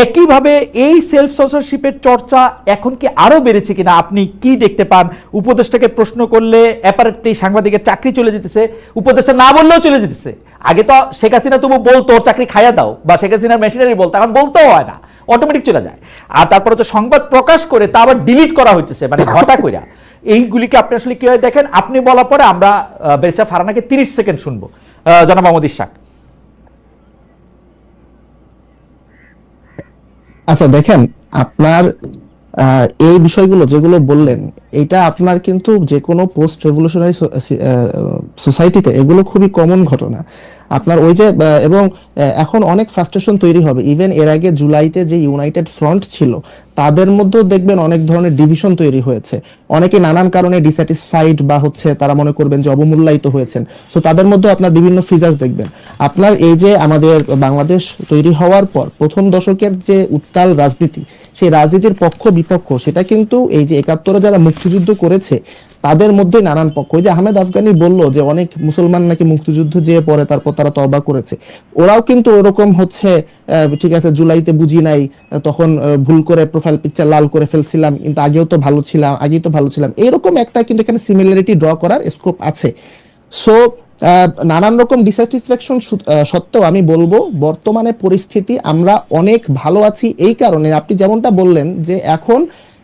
একইভাবে এই সেলফ সেন্সরশিপের চর্চা এখন কি আরো বেড়েছে কিনা, আপনি কি দেখতে পান? উপদেষ্টাকে প্রশ্ন করলে অ্যাপারেটলি সাংবাদিকের চাকরি চলে যেতেছে, উপদেষ্টা না বললেও চলে যেতেছে। আগে তো শেখ হাসিনা তবু বলতো চাকরি খাইয়া দাও, বা শেখ হাসিনার মেশিনারি বলতো, এখন বলতেও হয় না, অটোমেটিক চলে যায়। আর তারপরে তো সংবাদ প্রকাশ করে তা আবার ডিলিট করা হচ্ছে, মানে ঘটা কইরা। এইগুলিকে আপনি আসলে কিভাবে দেখেন? আপনি বলার পরে আমরা ব্যারিস্টার ফারহানাকে 30 সেকেন্ড শুনবো। জনাব মোহাম্মদ ইশাক। আচ্ছা দেখেন, আপনার এই বিষয়গুলো যেগুলো বললেন, এটা আপনার কিন্তু যে কোনো পোস্ট রেভলিউশনারি সোসাইটিতে এগুলো খুবই কমন ঘটনা। আপনার ওই যে এবং এখন অনেক ফ্রাস্ট্রেশন তৈরি হবে। ইভেন এর আগে জুলাইতে যে ইউনাইটেড ফ্রন্ট ছিল, তাদের মধ্যেও দেখবেন অনেক ধরনের ডিভিশন তৈরি হয়েছে। অনেকে নানান কারণে ডিস্যাটিসফাইড বা হচ্ছে তারা মনে করবেন যে অবমূল্যায়িত হয়েছেন। সো তাদের মধ্যে আপনার বিভিন্ন ফিচার্স দেখবেন। আপনার এই যে আমাদের বাংলাদেশ তৈরি হওয়ার পর প্রথম দশকের যে উত্তাল রাজনীতি, সেই রাজনীতির পক্ষ বিপক্ষ, সেটা কিন্তু এই যে ৭১-এ যারা মুক্তিযুদ্ধ করেছে তাদের মধ্যে নানান পক্ষ। ওই যে আহমেদ আফগানি বলল যে অনেক মুসলমান নাকি মুক্তিযুদ্ধ যেয়ে পরে তারপর তারা তওবা করেছে, ওরাও কিন্তু ওরকম হচ্ছে ঠিক আছে জুলাইতে বুঝি নাই, তখন ভুল করে প্রোফাইল পিকচার লাল করে ফেলছিলাম, কিন্তু আগেই তো ভালো ছিলাম, এইরকম একটা কিন্তু এখানে সিমিলারিটি ড্র করার স্কোপ আছে। সো নানান রকম ডিস্যাটিসফ্যাকশন সত্ত্বেও আমি বলবো বর্তমানে পরিস্থিতি আমরা অনেক ভালো আছি। এই কারণে আপনি যেমনটা বললেন যে এখন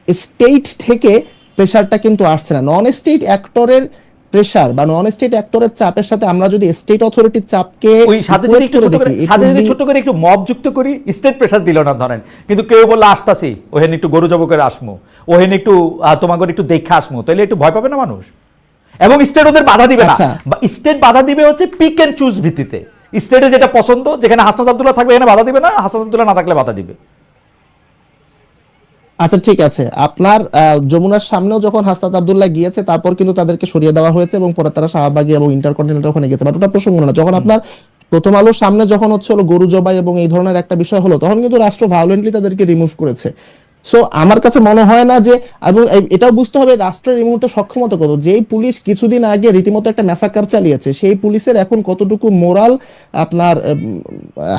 স্টেট থেকে প্রেশারটা কিন্তু আসছে না। নন স্টেট অ্যাক্টরের প্রেশার বা নন স্টেট অ্যাক্টরের চাপের সাথে আমরা যদি স্টেট অথরিটির চাপকে ওই সাথে যদি একটু ছোট করে একটু মব যুক্ত করি, স্টেট প্রেসার দিল না ধরেন, কিন্তু কেউ বললো আসতাছি ওহেন একটু গরু জব করে আসমু, ওহেন একটু তোমাকে একটু দেখে আসমু, তাহলে একটু ভয় পাবে না মানুষ? এবং স্টেট ওদের বাধা দিবে না, স্টেট বাধা দিবে হচ্ছে পিক এন্ড চুজ ভিত্তিতে। স্টেটে যেটা পছন্দ, যেখানে হাসনাত আব্দুল্লাহ থাকবে এখানে বাধা দিবে না, হাসনাত আব্দুল্লাহ না থাকলে বাধা দিবে। আচ্ছা ঠিক আছে, আপনার যমুনার সামনেও যখন হাসনাত আব্দুল্লাহ গিয়েছে তারপর কিন্তু তাদেরকে সরিয়ে দেওয়া হয়েছে এবং পরে তারা শাহবাগী এবং ইন্টারকন্টিনেন্টাল ওখানে গেছে, বাট ওটা প্রসঙ্গ না। যখন আপনার প্রথম আলোর সামনে যখন হচ্ছে হলো গরু জবাই এবং এই ধরনের একটা বিষয় হলো, তখন কিন্তু রাষ্ট্র ভায়োলেন্টলি তাদেরকে রিমুভ করেছে। সো আমার কাছে মনে হয় না যে, এবং এটাও বুঝতে হবে রাষ্ট্রের এই মুহূর্তে সক্ষমতা কত। যেই পুলিশ কিছুদিন আগে রীতিমতো একটা ম্যাসাকার চালিয়েছে, সেই পুলিশের এখন কতটুকু মোরাল আপনার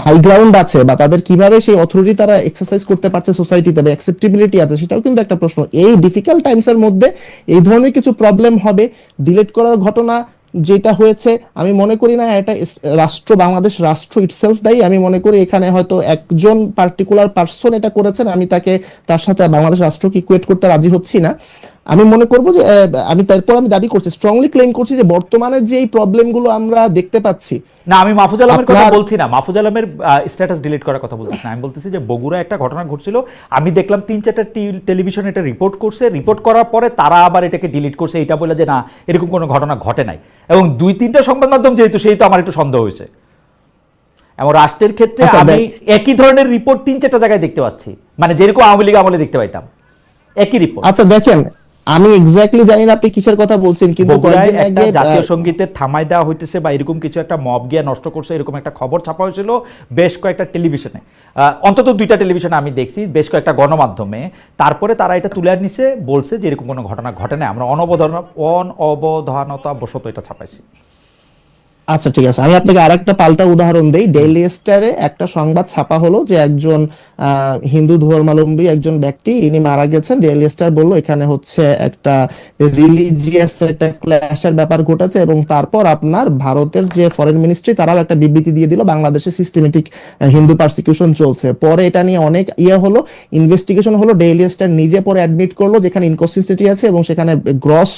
হাই গ্রাউন্ড আছে, বা তাদের কিভাবে সেই অথরিটি তারা এক্সারসাইজ করতে পারছে সোসাইটিতে, বা অ্যাকসেপ্টেবিলিটি আছে, সেটাও কিন্তু একটা প্রশ্ন। এই ডিফিকাল্ট টাইমসের মধ্যে এই ধরনের কিছু প্রবলেম হবে। ডিলেট করার ঘটনা যেটা হয়েছে, আমি মনে করি না এটা রাষ্ট্র, বাংলাদেশ রাষ্ট্র ইটসেলফ দায়ী। আমি মনে করি এখানে হয়তো একজন পার্টিকুলার পার্সন এটা করেছেন, আমি তার সাথে বাংলাদেশ রাষ্ট্রকে ইকুয়েট করতে রাজি হচ্ছি না। আমি মনে করব যে আমি দাবি করছি, স্ট্রংলি ক্লেম করছি যে বর্তমানে যে এই প্রবলেমগুলো আমরা দেখতে পাচ্ছি না, আমি মাহফুজ আলমের কথা বলছি না, মাহফুজ আলমের স্ট্যাটাস ডিলিট করার কথা বলছি না। আমি বলতেছি যে বগুড়া একটা ঘটনা ঘটছিল, আমি দেখলাম ৩-৪টা টেলিভিশন এটা রিপোর্ট করছে, রিপোর্ট করার পরে তারা আবার এটাকে ডিলিট করছে, এটা বলে যে না এরকম কোনো ঘটনা ঘটে নাই। এবং ২-৩টা সংবাদ মাধ্যম যেহেতু, সেই তো আমার একটু সন্দেহ হয়েছে। এবং রাষ্ট্রের ক্ষেত্রে আমি একই ধরনের রিপোর্ট ৩-৪টা জায়গায় দেখতে পাচ্ছি, মানে যেরকম আওয়ামী লীগ আমলে দেখতে পাইতাম একই রিপোর্ট। আচ্ছা দেখেন, আমি এক্স্যাক্টলি জানি না আপনি কিসের কথা বলছেন, কিন্তু কয়েকদিন আগে জাতীয় সঙ্গীতের থামাই দেওয়া হইতেছে বা এরকম কিছু একটা মব গিয়া নষ্ট করছে, এরকম একটা খবর ছাপা হয়েছিল বেশ কয়েকটা টেলিভিশনে, অন্তত 2টা টেলিভিশনে আমি দেখছি, বেশ কয়েকটা গণমাধ্যমে। তারপরে তারা এটা তুলে নিছে, বলছে যে এরকম কোনো ঘটনা ঘটে না, আমরা অনবধানতা বশত এটা ছাপাইছি। আচ্ছা ঠিক আছে, আমি আপনাকে আরেকটা পাল্টা উদাহরণ দেই। ডেইলি স্টারে একটা সংবাদ ছাপা হলো যে একজন হিন্দু ধর্মাবলম্বী একজন ব্যক্তি ইনি মারা গেছেন। ডেইলি স্টার বললো এখানে হচ্ছে একটা রিলিজিয়াস একটা ক্ল্যাশের ব্যাপার ঘটেছে, এবং তারপর আপনার ভারতের যে ফরেন মিনিস্ট্রি তারাও একটা বিবৃতি দিয়ে দিল বাংলাদেশে সিস্টেমেটিক হিন্দু পারসিকিউশন চলছে। পরে এটা নিয়ে অনেক হলো, ইনভেস্টিগেশন হলো, ডেইলি স্টার নিজে পরে অ্যাডমিট করলো যেখানে ইনকনসিস্টেন্সি আছে এবং সেখানে গ্রস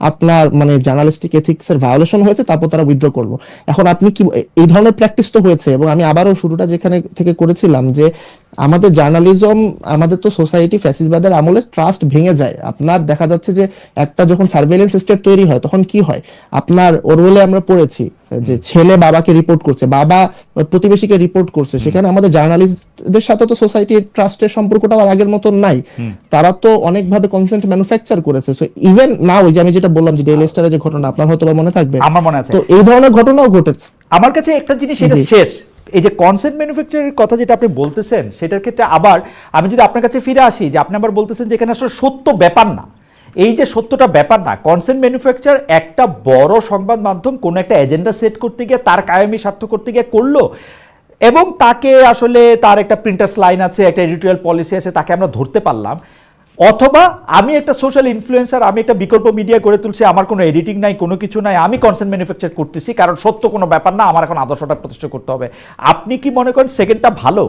আপনার মানে জার্নালিস্টিক এথিক্সের ভায়োলেশন হয়েছে, তারপর তারা উইথড্র করলো। এখন আপনি কি এই ধরনের প্র্যাকটিস তো হয়েছে, এবং আমি আবারও শুরুটা যেখানে থেকে করেছিলাম যে আমাদের জার্নালিজম, আমাদের তো সোসাইটি ফ্যাসিসবাদের আমলে ট্রাস্ট ভেঙে যায়। আপনার দেখা যাচ্ছে যে একটা যখন সার্ভেইলেন্স স্টেট তৈরি হয় তখন কি হয়, আপনার ওরওয়েলে আমরা পড়েছি যে ছেলে বাবাকে রিপোর্ট করছে, বাবা প্রতিবেশীকে রিপোর্ট করছে, সেখানে আমাদের জার্নালিস্টদের সাথে তো সোসাইটির ট্রাস্টের সম্পর্কটা আর আগের মতন নাই। তারা তো অনেকভাবে কনসেন্ট ম্যানুফ্যাকচার করেছে। সো ইভেন নাও যে আমি যেটা বললাম যে ডেইলি স্টারের যে ঘটনা আপনার হয়তো মনে থাকবে, আমার মনে আছে, তো এই ধরনের ঘটনাও ঘটেছে। আমার কাছে একটা জিনিস এটা শেষ, এই যে কনসেন্ট ম্যানুফ্যাকচারের কথা যেটা আপনি বলতেছেন, সেটার ক্ষেত্রে আবার আমি যদি আপনার কাছে ফিরে আসি, যে আপনি আবার বলতেছেন যে এখানে আসলে সত্য ব্যাপার না, এই যে সত্যটা ব্যাপার না, কনসেন্ট ম্যানুফ্যাকচার একটা বড় সংবাদ মাধ্যম কোনো একটা এজেন্ডা সেট করতে গিয়ে, তার কায়েমি স্বার্থ করতে গিয়ে করলো, এবং তাকে আসলে তার একটা প্রিন্টার্স লাইন আছে, একটা এডিটোরিয়াল পলিসি আছে, তাকে আমরা ধরতে পারলাম। অথবা আমি একটা সোশ্যাল ইনফ্লুয়েন্সার, আমি একটা বিকল্প মিডিয়া করে তুলছি, আমার কোনো এডিটিং নাই, কোনো কিছু নাই, আমি কনসেন্ট ম্যানুফ্যাকচার করতেছি, কারণ সত্য কোনো ব্যাপার না, আমার এখন আদর্শটা প্রতিষ্ঠা করতে হবে। আপনি কি মনে করেন সেকেন্ডটা ভালো,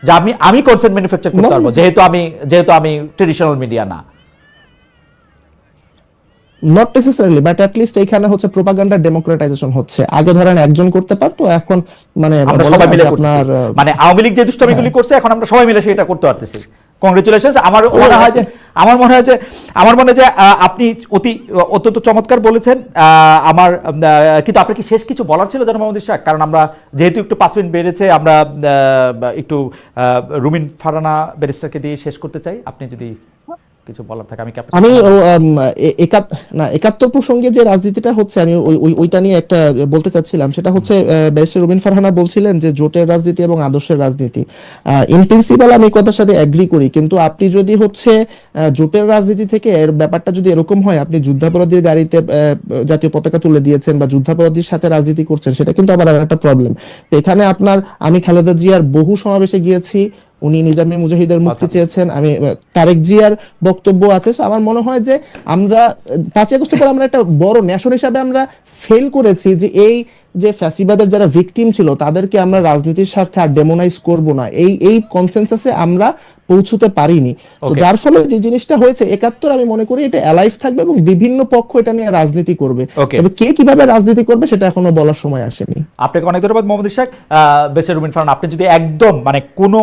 যে আমি কনসেন্ট ম্যানুফ্যাকচার করতে পারবো যেহেতু আমি ট্রেডিশনাল মিডিয়া না? Not necessarily, but at least এখানে হচ্ছে প্রোপাগান্ডা ডেমোক্রেটাইজেশন হচ্ছে। আগে ধরেন একজন করতে পারতো, এখন মানে আমরা সবাই মিলে আপনার মানে আওয়ামী লীগ যে দুষ্টামিগুলি করছে, এখন আমরা সবাই মিলে সেটা করতে পারতেছি, কংগ্রেচুলেশনস। আমার মনে হয় যে আপনি অত্যন্ত চমৎকার বলেছেন। কিন্তু আপনার কি শেষ কিছু বলার ছিল জনাব মোহাম্মদ ইশরাক? কারণ আমরা যেহেতু একটু 5 মিনিট বেড়েছে, আমরা একটু রুমিন ফারহানা ব্যারিস্টারকে দিয়ে শেষ করতে চাই। আপনি যদি কিছু বলার থাকে আমি একাত্তর প্রসঙ্গে যে রাজনীতিটা হচ্ছে, আমি ওইটা নিয়ে একটা বলতে চাচ্ছিলাম। সেটা হচ্ছে ব্যারিস্টার রুমিন ফারহানা বলছিলেন যে জোটের রাজনীতি এবং আদর্শের রাজনীতি। ইন প্রিন্সিপাল আমি কথার সাথে এগ্রি করি, কিন্তু আপনি যদি হচ্ছে জোটের রাজনীতি থেকে এর ব্যাপারটা যদি এরকম হয়, আপনি যুদ্ধাপরাধীর গাড়িতে জাতীয় পতাকা তুলে দিয়েছেন বা যুদ্ধাপরাধীর সাথে রাজনীতি করছেন, সেটা কিন্তু আবার একটা প্রবলেম। এখানে আমি খালেদা জিয়ার বহু সমাবেশে গিয়েছি, উনি নিজামী মুজাহিদের মুক্তি চেয়েছেন, আমি তারেক জিয়ার বক্তব্য আছে। আমার মনে হয় যে আমরা 5 আগস্টের পর আমরা একটা বড় ন্যাশন হিসাবে আমরা ফেল করেছি যে এই যে ফ্যাসিবাদের যারা ভিকটিম ছিল তাদেরকে আমরা রাজনীতির স্বার্থে আর ডেমোনাইজ করব না, এই কনসেনসাসে আমরা পৌঁছতে পারিনি। তো যার ফলে যে জিনিসটা হয়েছে 71, আমি মনে করি এটা অ্যালাইভ থাকবে এবং বিভিন্ন পক্ষ এটা নিয়ে রাজনীতি করবে। তবে কে কিভাবে রাজনীতি করবে সেটা এখনো বলার সময় আসেনি। আপনাকে অনেক ধন্যবাদ মোহাম্মদ ইশরাক। বেশির রুমিন ফারহানা, আপনি যদি একদম কোনো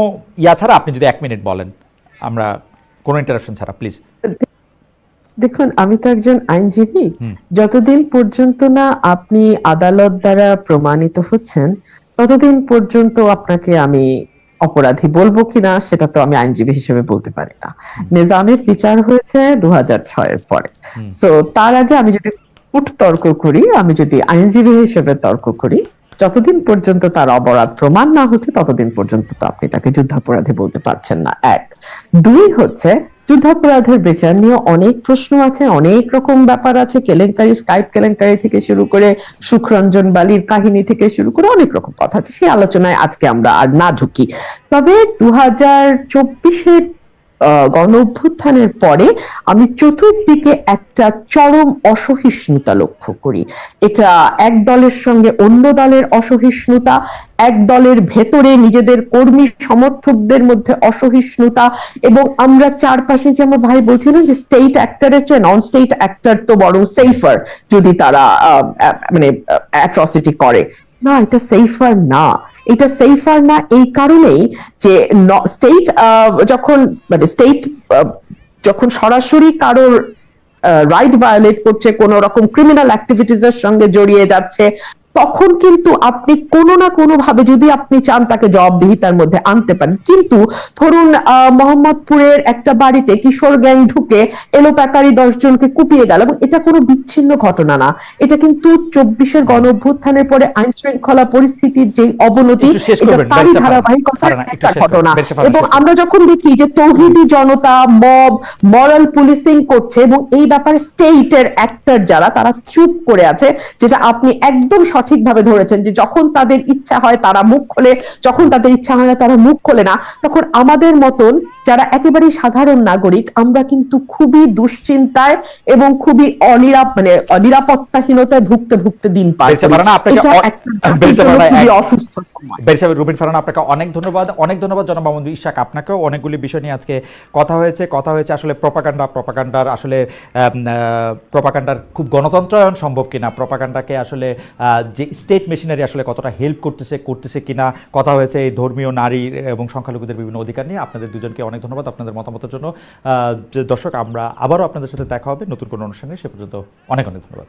ছাড়া আপনি যদি 1 মিনিট বলেন, আমরা কোনো ইন্টারাপশন ছাড়া, প্লিজ। দেখুন, আমি তো একজন আইনজীবী। যতদিন পর্যন্ত না আপনি আদালত দ্বারা প্রমাণিত হচ্ছেন, ততদিন পর্যন্ত আপনাকে আমি অপরাধী বলবো কিনা সেটা তো আমি আইনজীবী হিসেবে বলতে পারি না। নিজামের বিচার হয়েছে 2006 এর পরে। সো তার আগে আমি যদি তর্ক করি, আমি যদি আইনজীবী হিসেবে তর্ক করি, যতদিন পর্যন্ত তার অপরাধ প্রমাণ না হচ্ছে ততদিন পর্যন্ত তো আপনি তাকে যুদ্ধাপরাধী বলতে পারছেন না। 1, 2 হচ্ছে যুদ্ধাপরাধের বিচার নিয়ে অনেক প্রশ্ন আছে, অনেক রকম ব্যাপার আছে। কেলেঙ্কারি, স্কাইপ কেলেঙ্কারি থেকে শুরু করে সুখরঞ্জন বালির কাহিনী থেকে শুরু করে অনেক রকম কথা আছে, সেই আলোচনায় আজকে আমরা আর না ঢুকি। তবে 2024-এর গণ অভ্যুত্থানের পরে আমি চতুর্দিকে একটা চরম অসহিষ্ণুতা লক্ষ্য করি। এটা এক দলের সঙ্গে অন্য দলের অসহিষ্ণুতা, এক দলের ভেতরে নিজেদের কর্মী সমর্থকদের মধ্যে অসহিষ্ণুতা, এবং আমরা চারপাশে, যে আমার ভাই বলছিলেন যে স্টেট অ্যাক্টরের চেয়ে নন স্টেট অ্যাক্টর তো বরং সেফার যদি তারা মানে অ্যাট্রসিটি করে। না, এটা সেফার না। এটা সেফার না এই কারণেই যে স্টেট যখন সরাসরি কারোর রাইট ভায়োলেট করছে, কোন রকম ক্রিমিনাল অ্যাক্টিভিটিস এর সঙ্গে জড়িয়ে যাচ্ছে, তখন কিন্তু আপনি কোনো না কোনো ভাবে যদি আপনি চান তাকে জবাবদিহিতার মধ্যে আনতে পারেন। কিন্তু ধরুন মোহাম্মদপুরের একটা বাড়িতে কিশোর গ্যাং ঢুকে এলোপাতাড়ি 10 জনকে কুপিয়ে গেল, এবং এটা কোনো বিচ্ছিন্ন ঘটনা না। এটা কিন্তু 24-এর গণ অভ্যুত্থানের পরে আইন শৃঙ্খলা পরিস্থিতির যে অবনতি, এটা তারই ধারাবাহিকতার একটা ঘটনা। এবং আমরা যখন দেখি যে তৌহিদি জনতা মব মরাল পুলিশিং করছে, এবং এই ব্যাপারে স্টেটের অ্যাক্টর যারা, তারা চুপ করে আছে, যেটা আপনি একদম সঠিকভাবে ধরেছেন যে যখন তাদের ইচ্ছা হয় তারা মুখ খোলে, যখন তাদের ইচ্ছা হয় না তারা মুখ খোলে না। তখন আমাদের মতন যারা একেবারে সাধারণ নাগরিক, আমরা কিন্তু খুবই দুশ্চিন্তায় এবং খুবই নিরাপত্তাহীনতায় ভুগতে ভুগতে দিন পার করি। রুমিন ফারহানা, আপনাকে অনেক ধন্যবাদ। জনাব মোহাম্মদ ইশরাক, আপনাকেও অনেকগুলি বিষয় নিয়ে আজকে কথা হয়েছে। আসলে প্রপাগান্ডার খুব গণতন্ত্রায়ন সম্ভব কিনা, প্রপাগান্ডাকে আসলে যে স্টেট মেশিনারি আসলে কতটা হেল্প করতেছে কিনা, কথা হয়েছে এই ধর্মীয়, নারী এবং সংখ্যালঘুদের বিভিন্ন অধিকার নিয়ে। আপনাদের দুজনকে অনেক ধন্যবাদ আপনাদের মতামতের জন্য। দর্শক, আমরা আবারও আপনাদের সাথে দেখা হবে নতুন কোনো অনুষ্ঠানে। সে পর্যন্ত অনেক ধন্যবাদ।